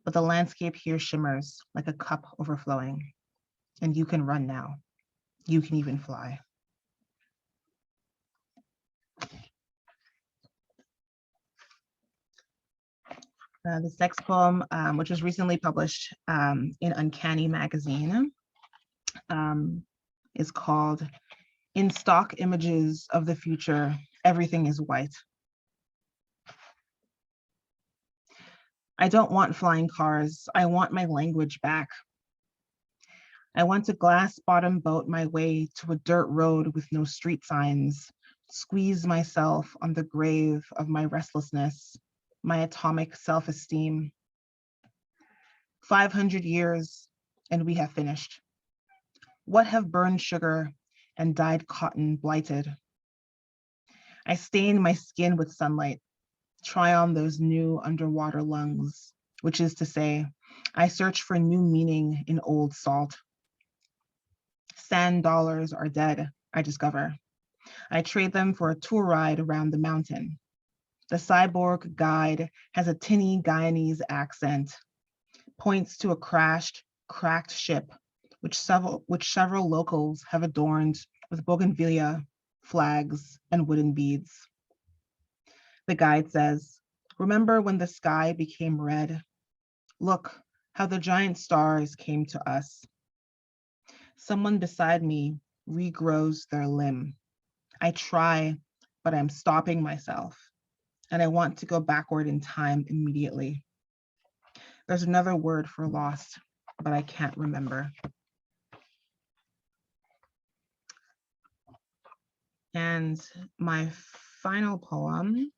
Speaker 10: but the landscape here shimmers like a cup overflowing, and you can run now. You can even fly. The next poem, which was recently published in Uncanny Magazine, is called "In Stock Images of the Future, Everything is White." I don't want flying cars. I want my language back. I want to glass bottom boat my way to a dirt road with no street signs, squeeze myself on the grave of my restlessness, my atomic self-esteem. 500 years and we have finished. What have burned sugar and dyed cotton blighted? I stain my skin with sunlight, try on those new underwater lungs, which is to say, I search for new meaning in old salt. Sand dollars are dead, I discover. I trade them for a tour ride around the mountain. The cyborg guide has a tinny Guyanese accent, points to a crashed, cracked ship, which several locals have adorned with bougainvillea, flags, and wooden beads. The guide says, "Remember when the sky became red? Look how the giant stars came to us." Someone beside me regrows their limb. I try, but I'm stopping myself, and I want to go backward in time immediately. There's another word for lost, but I can't remember. And my final poem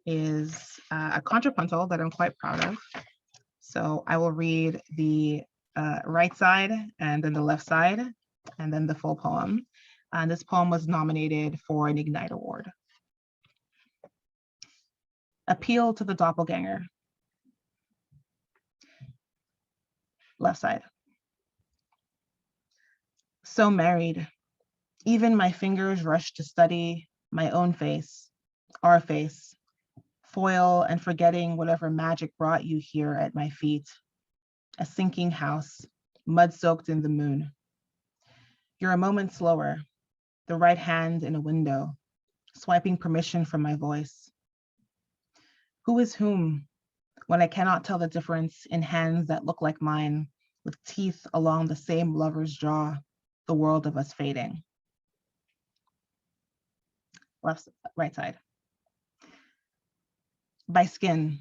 Speaker 10: is a contrapuntal that I'm quite proud of. So I will read the right side and then the left side, and then the full poem. And this poem was nominated for an Ignite Award. Appeal to the Doppelganger. Left side. So married, even my fingers rush to study my own face, our face, foil and forgetting whatever magic brought you here at my feet. A sinking house, mud soaked in the moon. You're a moment slower, the right hand in a window, swiping permission from my voice. Who is whom when I cannot tell the difference in hands that look like mine, with teeth along the same lover's jaw, the world of us fading. Right side. By skin,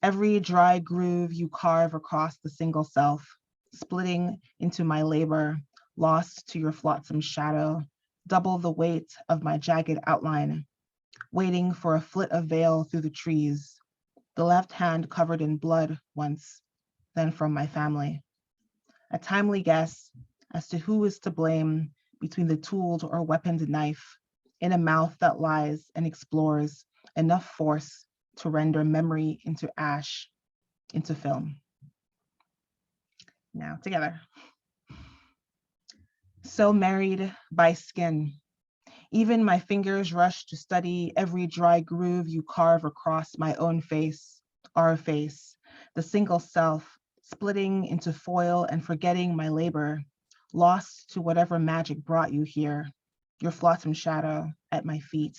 Speaker 10: every dry groove you carve across the single self, splitting into my labor, lost to your flotsam shadow, double the weight of my jagged outline, waiting for a flit of veil through the trees, the left hand covered in blood once, then from my family. A timely guess as to who is to blame between the tooled or weaponed knife in a mouth that lies and explores enough force to render memory into ash, into film. Now together. So married by skin, even my fingers rush to study every dry groove you carve across my own face, our face, the single self, splitting into foil and forgetting my labor, lost to whatever magic brought you here, your flotsam shadow at my feet,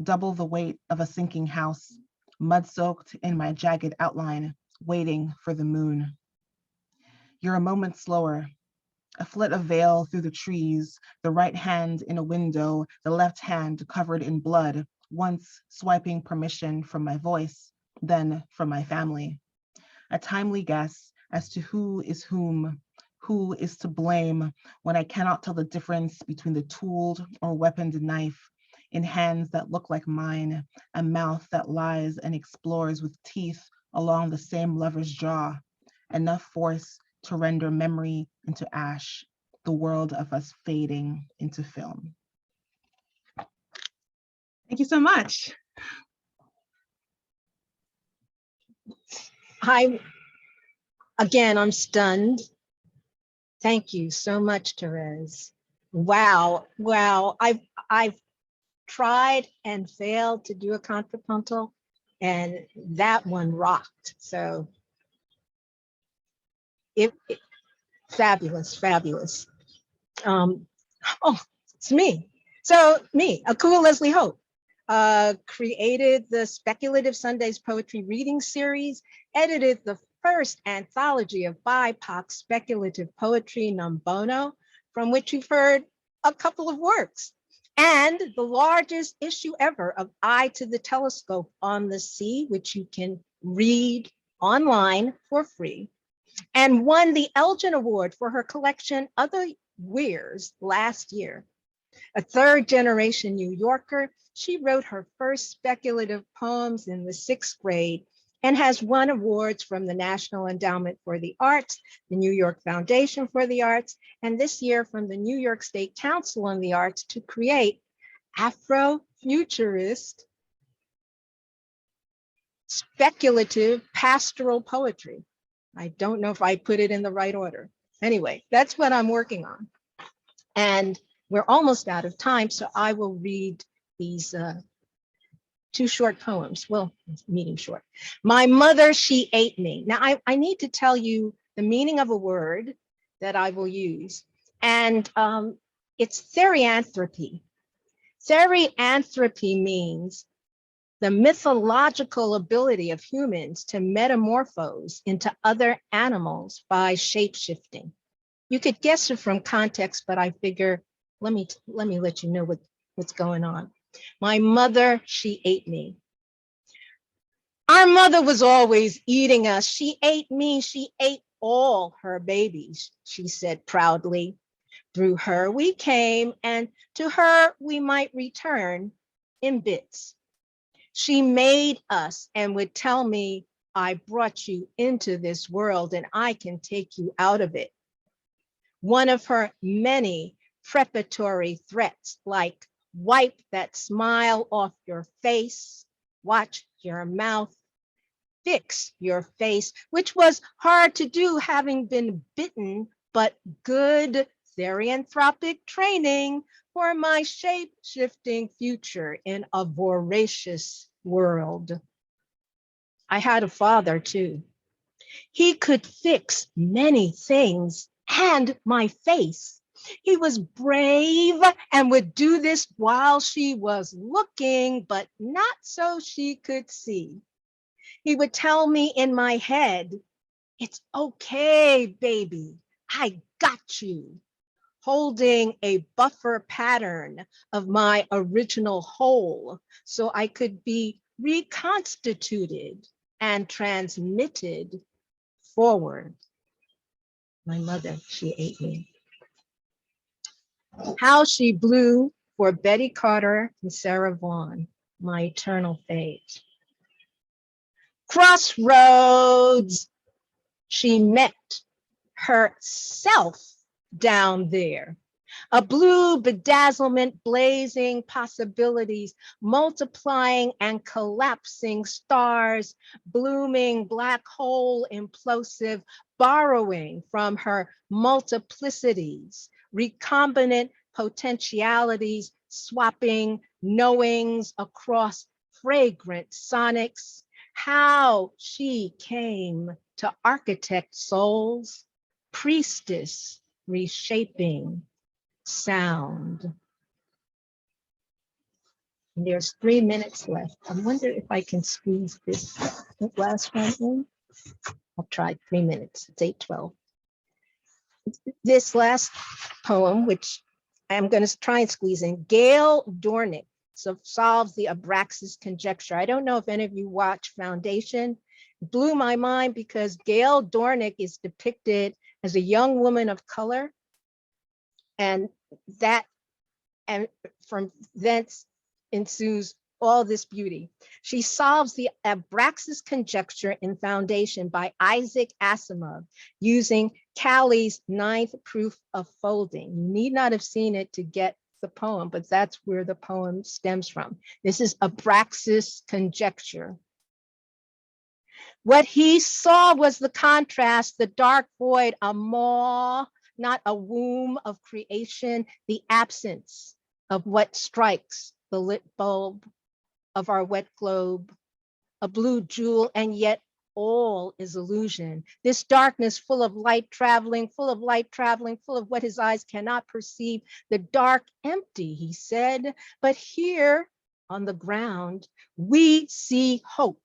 Speaker 10: double the weight of a sinking house, mud-soaked in my jagged outline, waiting for the moon. You're a moment slower, a flit of veil through the trees, the right hand in a window, the left hand covered in blood, once swiping permission from my voice, then from my family. A timely guess as to who is whom, who is to blame when I cannot tell the difference between the tooled or weaponed knife in hands that look like mine, a mouth that lies and explores with teeth along the same lover's jaw, enough force to render memory into ash, the world of us fading into film. Thank you so much.
Speaker 2: I'm stunned. Thank you so much, Therese. Wow. I've tried and failed to do a contrapuntal, and that one rocked. So fabulous. Oh, it's me. So me, Akua Lezli Hope. created the Speculative Sundays Poetry Reading Series, edited the first anthology of BIPOC speculative poetry, Nambono, from which you've heard a couple of works, and the largest issue ever of Eye to the Telescope on the Sea, which you can read online for free, and won the Elgin Award for her collection Other Weirs last year. A third generation New Yorker, she wrote her first speculative poems in the 6th grade and has won awards from the National Endowment for the Arts, the New York Foundation for the Arts, and this year from the New York State Council on the Arts to create Afrofuturist speculative pastoral poetry. I don't know if I put it in the right order. Anyway, that's what I'm working on. And we're almost out of time, so I will read these 2 short poems. Well, medium short. My mother, she ate me. Now, I need to tell you the meaning of a word that I will use, and it's therianthropy. Therianthropy means the mythological ability of humans to metamorphose into other animals by shape-shifting. You could guess it from context, but I figure, let me let you know what's going on. My mother, she ate me. Our mother was always eating us. She ate me, she ate all her babies, she said proudly. Through her we came, and to her we might return in bits. She made us and would tell me, I brought you into this world and I can take you out of it. One of her many preparatory threats, like wipe that smile off your face, watch your mouth, fix your face, which was hard to do having been bitten, but good therianthropic training for my shape-shifting future in a voracious world. I had a father too. He could fix many things and my face. He was brave and would do this while she was looking, but not so she could see. He would tell me in my head, it's okay, baby, I got you, holding a buffer pattern of my original whole so I could be reconstituted and transmitted forward. My mother, she ate me. How she blew for Betty Carter and Sarah Vaughan, my eternal fate. Crossroads, she met herself down there. A blue bedazzlement, blazing possibilities, multiplying and collapsing stars, blooming black hole implosive, borrowing from her multiplicities, recombinant potentialities, swapping knowings across fragrant sonics. How she came to architect souls, priestess reshaping sound. And there's 3 minutes left. I wonder if I can squeeze this last one in. I'll try 3 minutes. It's 8:12. This last poem, which I'm going to try and squeeze in, Gail Dornick solves the Abraxas conjecture. I don't know if any of you watch Foundation. It blew my mind because Gail Dornick is depicted as a young woman of color, and from thence ensues all this beauty. She solves the Abraxas conjecture in Foundation by Isaac Asimov using Callie's 9th proof of folding. You need not have seen it to get the poem, but that's where the poem stems from. This is Abraxas conjecture. What he saw was the contrast, the dark void, a maw, not a womb of creation, the absence of what strikes the lit bulb of our wet globe, a blue jewel, and yet all is illusion. This darkness full of light traveling, full of light traveling, full of what his eyes cannot perceive, the dark empty, he said. But here on the ground, we see hope.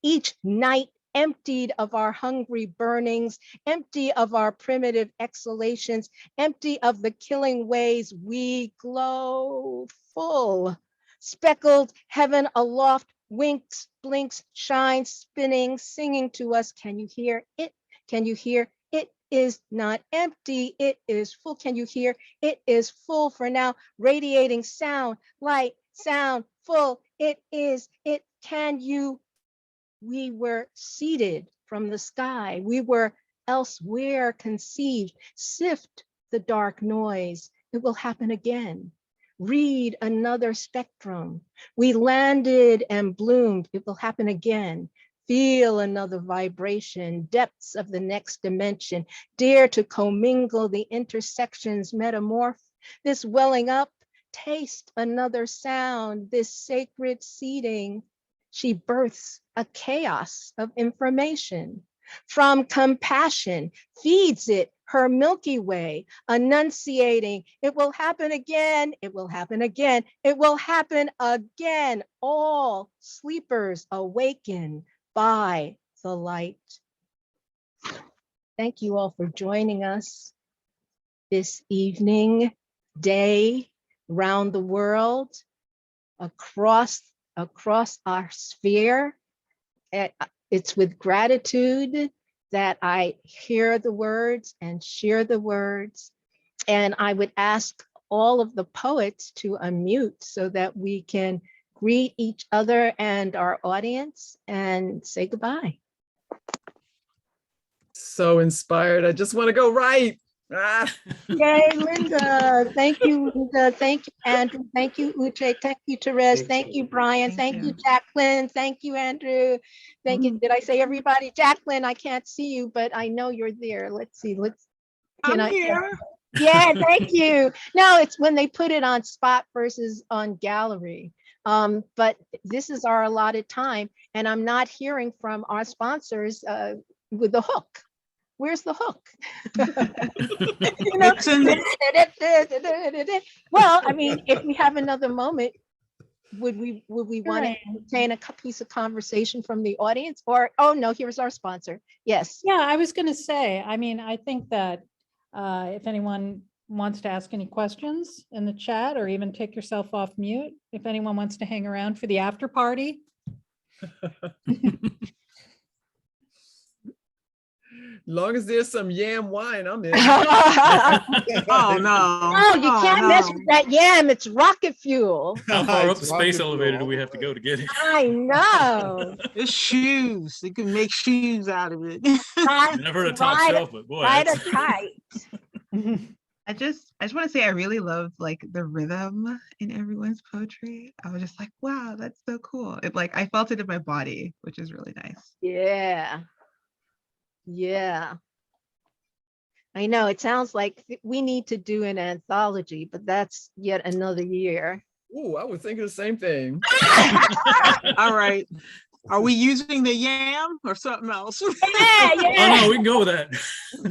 Speaker 2: Each night emptied of our hungry burnings, empty of our primitive exhalations, empty of the killing ways, we glow full. Speckled heaven aloft, winks, blinks, shines, spinning, singing to us. Can you hear it? Can you hear it? Is not empty, it is full. Can you hear? It is full for now, radiating sound, light, sound, full. It is, it, can you? We were seeded from the sky. We were elsewhere conceived. Sift the dark noise. It will happen again. Read another spectrum. We landed and bloomed. It will happen again. Feel another vibration, depths of the next dimension. Dare to commingle the intersections, metamorph. This welling up, taste another sound, this sacred seeding. She births a chaos of information. From compassion, feeds it her Milky Way, enunciating, it will happen again, it will happen again, it will happen again. All sleepers awaken by the light. Thank you all for joining us this evening, day, around the world, across our sphere. It's with gratitude that I hear the words and share the words. And I would ask all of the poets to unmute so that we can greet each other and our audience and say goodbye.
Speaker 3: So inspired. I just want to go right. Ah.
Speaker 2: Yay, Linda. Thank you, Linda. Thank you, Andrew. Thank you, Uche. Thank you, Therese. Thank you, Brian. Thank you, Jacqueline. Thank you, Andrew. Thank you. Did I say everybody? Jacqueline, I can't see you, but I know you're there. Let's see.
Speaker 4: I'm here.
Speaker 2: Yeah, thank you. No, it's when they put it on spot versus on gallery. But this is our allotted time, and I'm not hearing from our sponsors with the hook. Where's the hook? You know, well, I mean, if we have another moment, would we want to entertain a piece of conversation from the audience? Or, oh no, here's our sponsor. Yes.
Speaker 1: Yeah, I was going to say, I mean, I think that if anyone wants to ask any questions in the chat, or even take yourself off mute, if anyone wants to hang around for the after party.
Speaker 3: Long as there's some yam wine, I'm in.
Speaker 4: Oh no.
Speaker 2: Oh, you can't mess with that yam. It's rocket fuel.
Speaker 6: How far up
Speaker 7: It's
Speaker 6: the space
Speaker 7: rocket
Speaker 6: elevator do
Speaker 7: fuel.
Speaker 6: we have to go to get it?
Speaker 2: I know.
Speaker 4: It's shoes. You can make shoes out of it.
Speaker 6: I've never heard of top shelf, but boy,
Speaker 2: Ride
Speaker 6: that's-
Speaker 2: a kite.
Speaker 10: I just want to say I really loved like the rhythm in everyone's poetry. I was just like, wow, that's so cool. It like I felt it in my body, which is really nice.
Speaker 2: Yeah. Yeah. I know it sounds like we need to do an anthology, but that's yet another year.
Speaker 3: Ooh, I was thinking the same thing.
Speaker 4: All right. Are we using the yam or something else?
Speaker 2: Yeah,
Speaker 6: Oh no, we can go with that.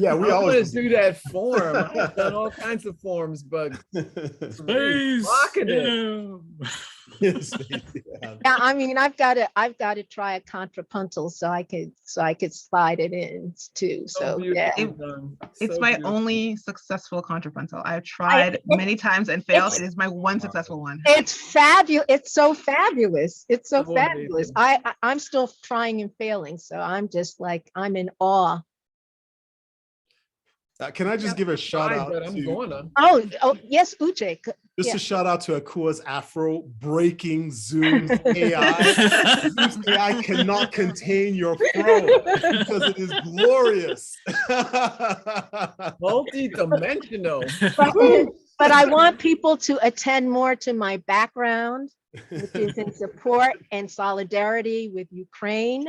Speaker 7: Yeah, we
Speaker 3: I want
Speaker 7: always
Speaker 3: to do that form. I've done all kinds of forms, but
Speaker 6: Space.
Speaker 3: rocking it.
Speaker 6: Yeah.
Speaker 7: Yes,
Speaker 2: Yeah, I mean, I've got to try a contrapuntal so I could slide it in too. So yeah.
Speaker 3: beautiful done.
Speaker 10: It's
Speaker 3: So
Speaker 10: my
Speaker 3: beautiful.
Speaker 10: only successful contrapuntal. I've tried many times and failed. It is my one successful one.
Speaker 2: It's fabulous. It's so fabulous. It's so
Speaker 3: So
Speaker 2: fabulous.
Speaker 3: amazing.
Speaker 2: I'm still trying and failing. So I'm just like, I'm in awe.
Speaker 7: Can I just give a shout
Speaker 3: Tried,
Speaker 7: out
Speaker 3: but I'm
Speaker 7: to
Speaker 3: gonna.
Speaker 2: Oh yes, Uche.
Speaker 7: just
Speaker 2: yeah.
Speaker 7: a shout out to Akua's Afro breaking Zoom's AI. Zoom's AI cannot contain your flow because it is glorious.
Speaker 3: Multi-dimensional.
Speaker 2: But I want people to attend more to my background, which is in support and solidarity with Ukraine.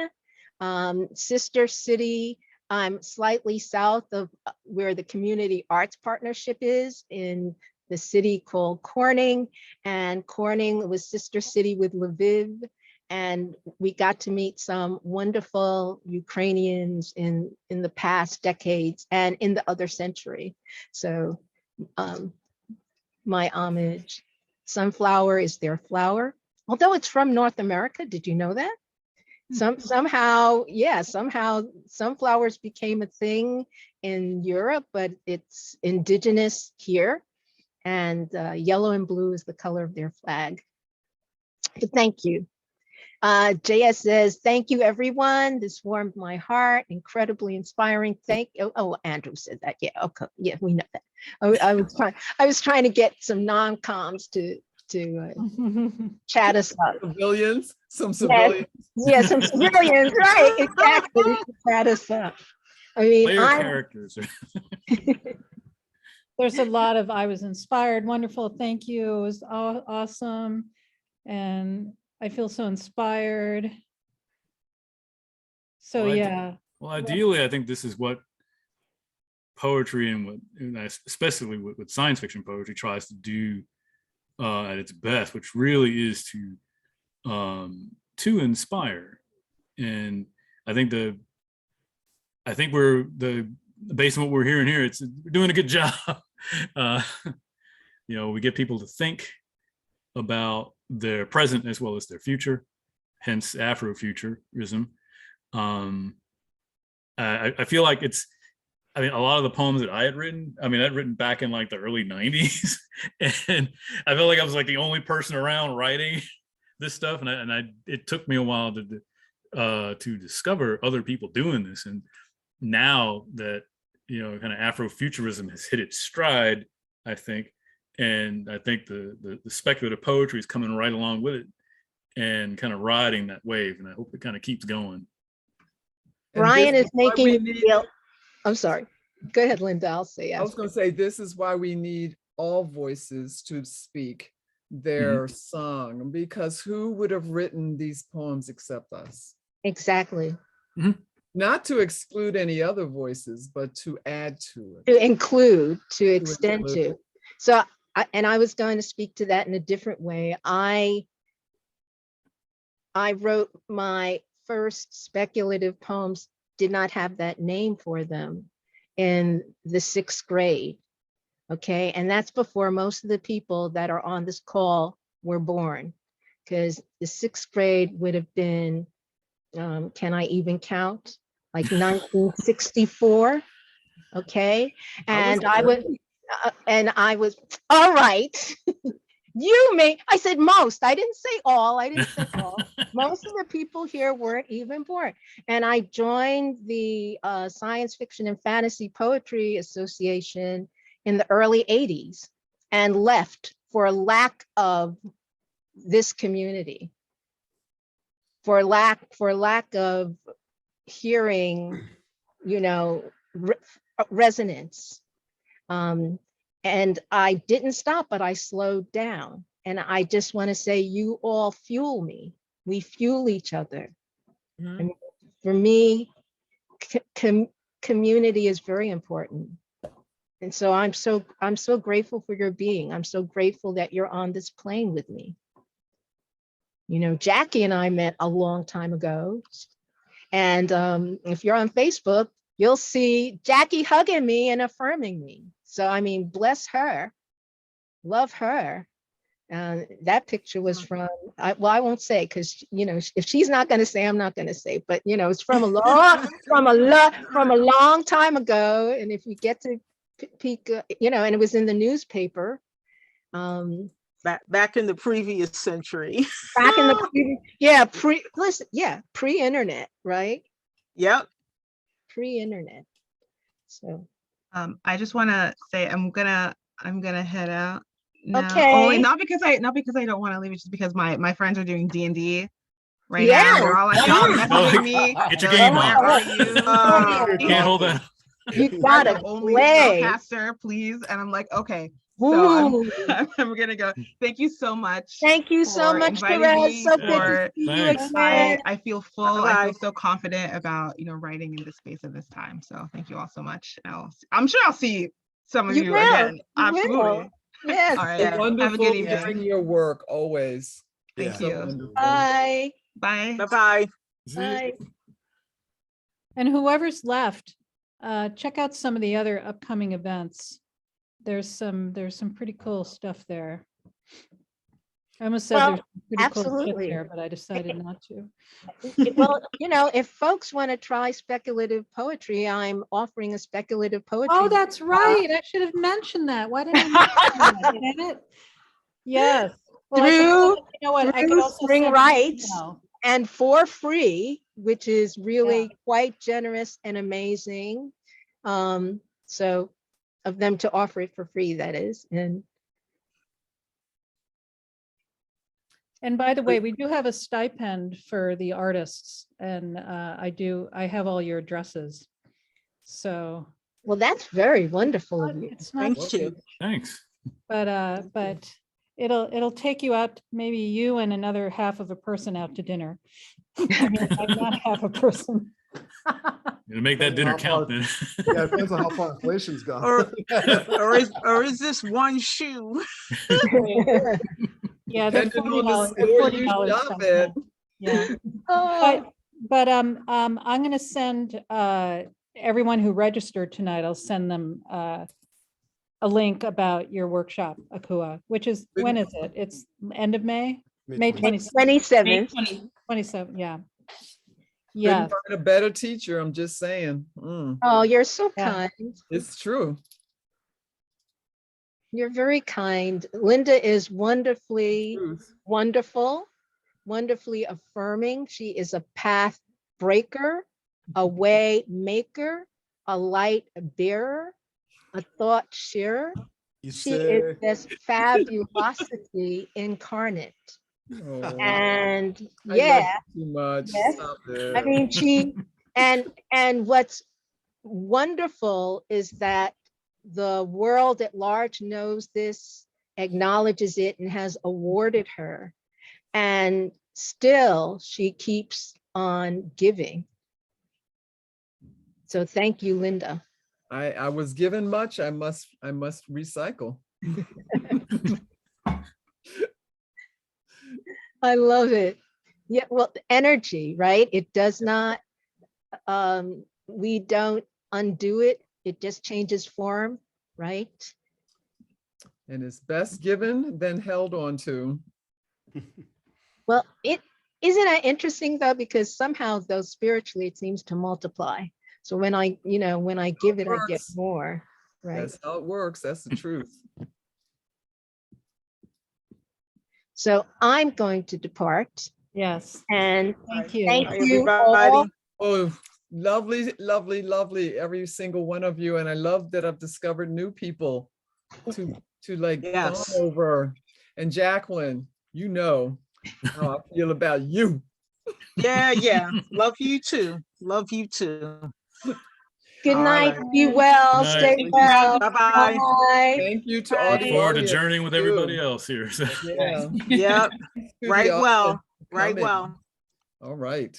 Speaker 2: Sister city, I'm slightly south of where the Community Arts Partnership is in the city called Corning. And Corning was sister city with Lviv. And we got to meet some wonderful Ukrainians in the past decades and in the other century. So my homage. Sunflower is their flower. although it's from North America, did you know that? Somehow sunflowers became a thing in Europe, but it's indigenous here. And yellow and blue is the color of their flag. But thank you. JS says, thank you, everyone. This warmed my heart. Incredibly inspiring. Oh, Andrew said that. Yeah, okay. Yeah, we know that. I was trying to get some non-coms to chat us up.
Speaker 3: Some civilians.
Speaker 2: Yeah, some civilians, right? Exactly. To chat us up. I mean,
Speaker 6: characters.
Speaker 1: There's a lot of, I was inspired, wonderful, thank you, it was awesome. And I feel so inspired. So yeah.
Speaker 6: Well, ideally, I think this is what poetry and especially with science fiction poetry tries to do at its best, which really is to inspire. And I think we're based on what we're hearing here, we're doing a good job. We get people to think about their present as well as their future, hence Afrofuturism. I feel like a lot of the poems that I had written back in like the early 90s. And I felt like I was like the only person around writing this stuff. And it took me a while to discover other people doing this. And now that, kind of Afrofuturism has hit its stride, I think, and I think the speculative poetry is coming right along with it and kind of riding that wave. And I hope it kind of keeps going.
Speaker 2: Brian is making I'm sorry. Go ahead, Linda. I'll say.
Speaker 3: I was going to say, this is why we need all voices to speak their song, because who would have written these poems except us?
Speaker 2: Exactly.
Speaker 3: Not to exclude any other voices, but to add to it.
Speaker 2: To include, to extend to. So, I was going to speak to that in a different way. I wrote my first speculative poems, did not have that name for them, in the 6th grade. Okay, and that's before most of the people that are on this call were born, because the 6th grade would have been, can I even count? Like 1964. Okay, and I was all right. I said most, I didn't say all, Most of the people here weren't even born. And I joined the Science Fiction and Fantasy Poetry Association in the early 80s and left for lack of this community, for lack of hearing, resonance. And I didn't stop, but I slowed down. And I just want to say, you all fuel me. We fuel each other. And for me, community is very important. And so I'm so grateful for your being. I'm so grateful that you're on this plane with me. Jackie and I met a long time ago. And if you're on Facebook, you'll see Jackie hugging me and affirming me. So, bless her, love her. That picture was from, I won't say, because, if she's not going to say, I'm not going to say, but, it's from a long time ago. And if you get to peek, and it was in the newspaper.
Speaker 4: Back in the previous century.
Speaker 2: Back in the, pre-internet, right?
Speaker 4: Yep.
Speaker 2: Pre-internet. So.
Speaker 10: I just want to say I'm gonna head out now.
Speaker 2: Okay.
Speaker 10: Only not because I don't want to leave, it's just because my friends are doing D&D right now. They're all like, y'all messaging me.
Speaker 6: Get your game on.
Speaker 10: Where are you?
Speaker 6: Can't hold that.
Speaker 2: You gotta
Speaker 10: only
Speaker 2: play.
Speaker 10: spellcaster, please. And I'm like, okay. So I'm gonna go. Thank you so much.
Speaker 2: Thank you so much, Therese. So good to see you again.
Speaker 10: I feel full. I feel so confident about writing in this space at this time. So thank you all so much. I'm sure I'll see some of you again. Absolutely.
Speaker 2: Yes.
Speaker 10: All right.
Speaker 3: Wonderful.
Speaker 10: Have a good evening.
Speaker 3: Hearing your work always.
Speaker 10: Thank you.
Speaker 2: Bye.
Speaker 10: Bye.
Speaker 4: Bye-bye.
Speaker 2: Bye.
Speaker 1: And whoever's left, check out some of the other upcoming events. There's some pretty cool stuff there. I almost said
Speaker 2: Well,
Speaker 1: there's pretty cool shit
Speaker 2: absolutely.
Speaker 1: there, but I decided not to.
Speaker 2: Well, you know, if folks want to try speculative poetry, I'm offering a speculative poetry.
Speaker 1: Oh, that's right. I should have mentioned that. Why didn't I mention that? Damn it. Yes. Well, I could,
Speaker 2: Through-
Speaker 1: you know what? I could
Speaker 2: through
Speaker 1: also
Speaker 2: Spring
Speaker 1: send an
Speaker 2: Rights.
Speaker 1: email.
Speaker 2: And for free, which is really quite generous and amazing. So of them to offer it for free, that is.
Speaker 1: And by the way, we do have a stipend for the artists, and I have all your addresses. So
Speaker 2: Well, that's very wonderful of you.
Speaker 1: it's not,
Speaker 4: Thank you.
Speaker 6: Thanks.
Speaker 1: but it'll take you out, maybe you and another half of a person out to dinner. I mean, I'm not half a person.
Speaker 6: Gonna make that dinner count then.
Speaker 8: Yeah, it depends on how far inflation's gone.
Speaker 4: Or is this one shoe?
Speaker 1: Yeah, they're
Speaker 3: Depending on the
Speaker 1: $40.
Speaker 3: store you
Speaker 1: $40
Speaker 3: shop
Speaker 1: something.
Speaker 3: at.
Speaker 1: Yeah.
Speaker 2: Oh,
Speaker 1: But I'm going to send everyone who registered tonight, I'll send them a link about your workshop, Akua, which is, when is it? It's end of May? May 27th.
Speaker 2: 27th.
Speaker 1: 27, yeah.
Speaker 3: Couldn't
Speaker 1: Yeah,
Speaker 3: find a better teacher, I'm just saying.
Speaker 2: Oh, you're so
Speaker 1: Yeah.
Speaker 2: kind.
Speaker 3: It's true.
Speaker 2: You're very kind. Linda is wonderfully
Speaker 3: Truth.
Speaker 2: wonderful, wonderfully affirming. She is a path breaker, a way maker, a light bearer, a thought sharer.
Speaker 8: You
Speaker 2: She
Speaker 8: say,
Speaker 2: is this fabulosity incarnate.
Speaker 3: Oh,
Speaker 2: And
Speaker 3: I love
Speaker 2: yeah,
Speaker 3: you too much.
Speaker 2: Yes.
Speaker 3: Stop it.
Speaker 2: I mean, and what's wonderful is that the world at large knows this, acknowledges it, and has awarded her. And still she keeps on giving. So thank you, Linda.
Speaker 3: I was given much, I must recycle.
Speaker 2: I love it. Yeah, well, energy, right? It does not, we don't undo it. It just changes form, right?
Speaker 3: And it's best given than held on to.
Speaker 2: Well, isn't that interesting though, because somehow though spiritually it seems to multiply. So when I give it, I get
Speaker 3: Works.
Speaker 2: more, right?
Speaker 3: That's how it works. That's the truth.
Speaker 2: So I'm going to depart
Speaker 1: yes.
Speaker 2: and
Speaker 1: Thank you.
Speaker 2: thank
Speaker 4: Bye,
Speaker 2: you
Speaker 4: everybody.
Speaker 2: all.
Speaker 3: Oh, lovely, lovely, lovely, every single one of you. And I love that I've discovered new people to like
Speaker 4: Yes.
Speaker 3: bond over. And Jacqueline, you know how I feel about you.
Speaker 4: Yeah. Love you too. Love you too.
Speaker 2: Good
Speaker 4: All
Speaker 2: night.
Speaker 4: right.
Speaker 2: Be well.
Speaker 6: Good night.
Speaker 2: Stay well.
Speaker 4: Bye-bye.
Speaker 2: Bye.
Speaker 3: Thank you to all
Speaker 6: Look
Speaker 3: the
Speaker 6: forward to
Speaker 3: audience,
Speaker 6: journeying with
Speaker 3: too.
Speaker 6: everybody else here.
Speaker 3: Yeah.
Speaker 4: Yep.
Speaker 3: To the
Speaker 4: Right well.
Speaker 3: audience
Speaker 4: Right
Speaker 3: coming.
Speaker 4: well.
Speaker 3: All right.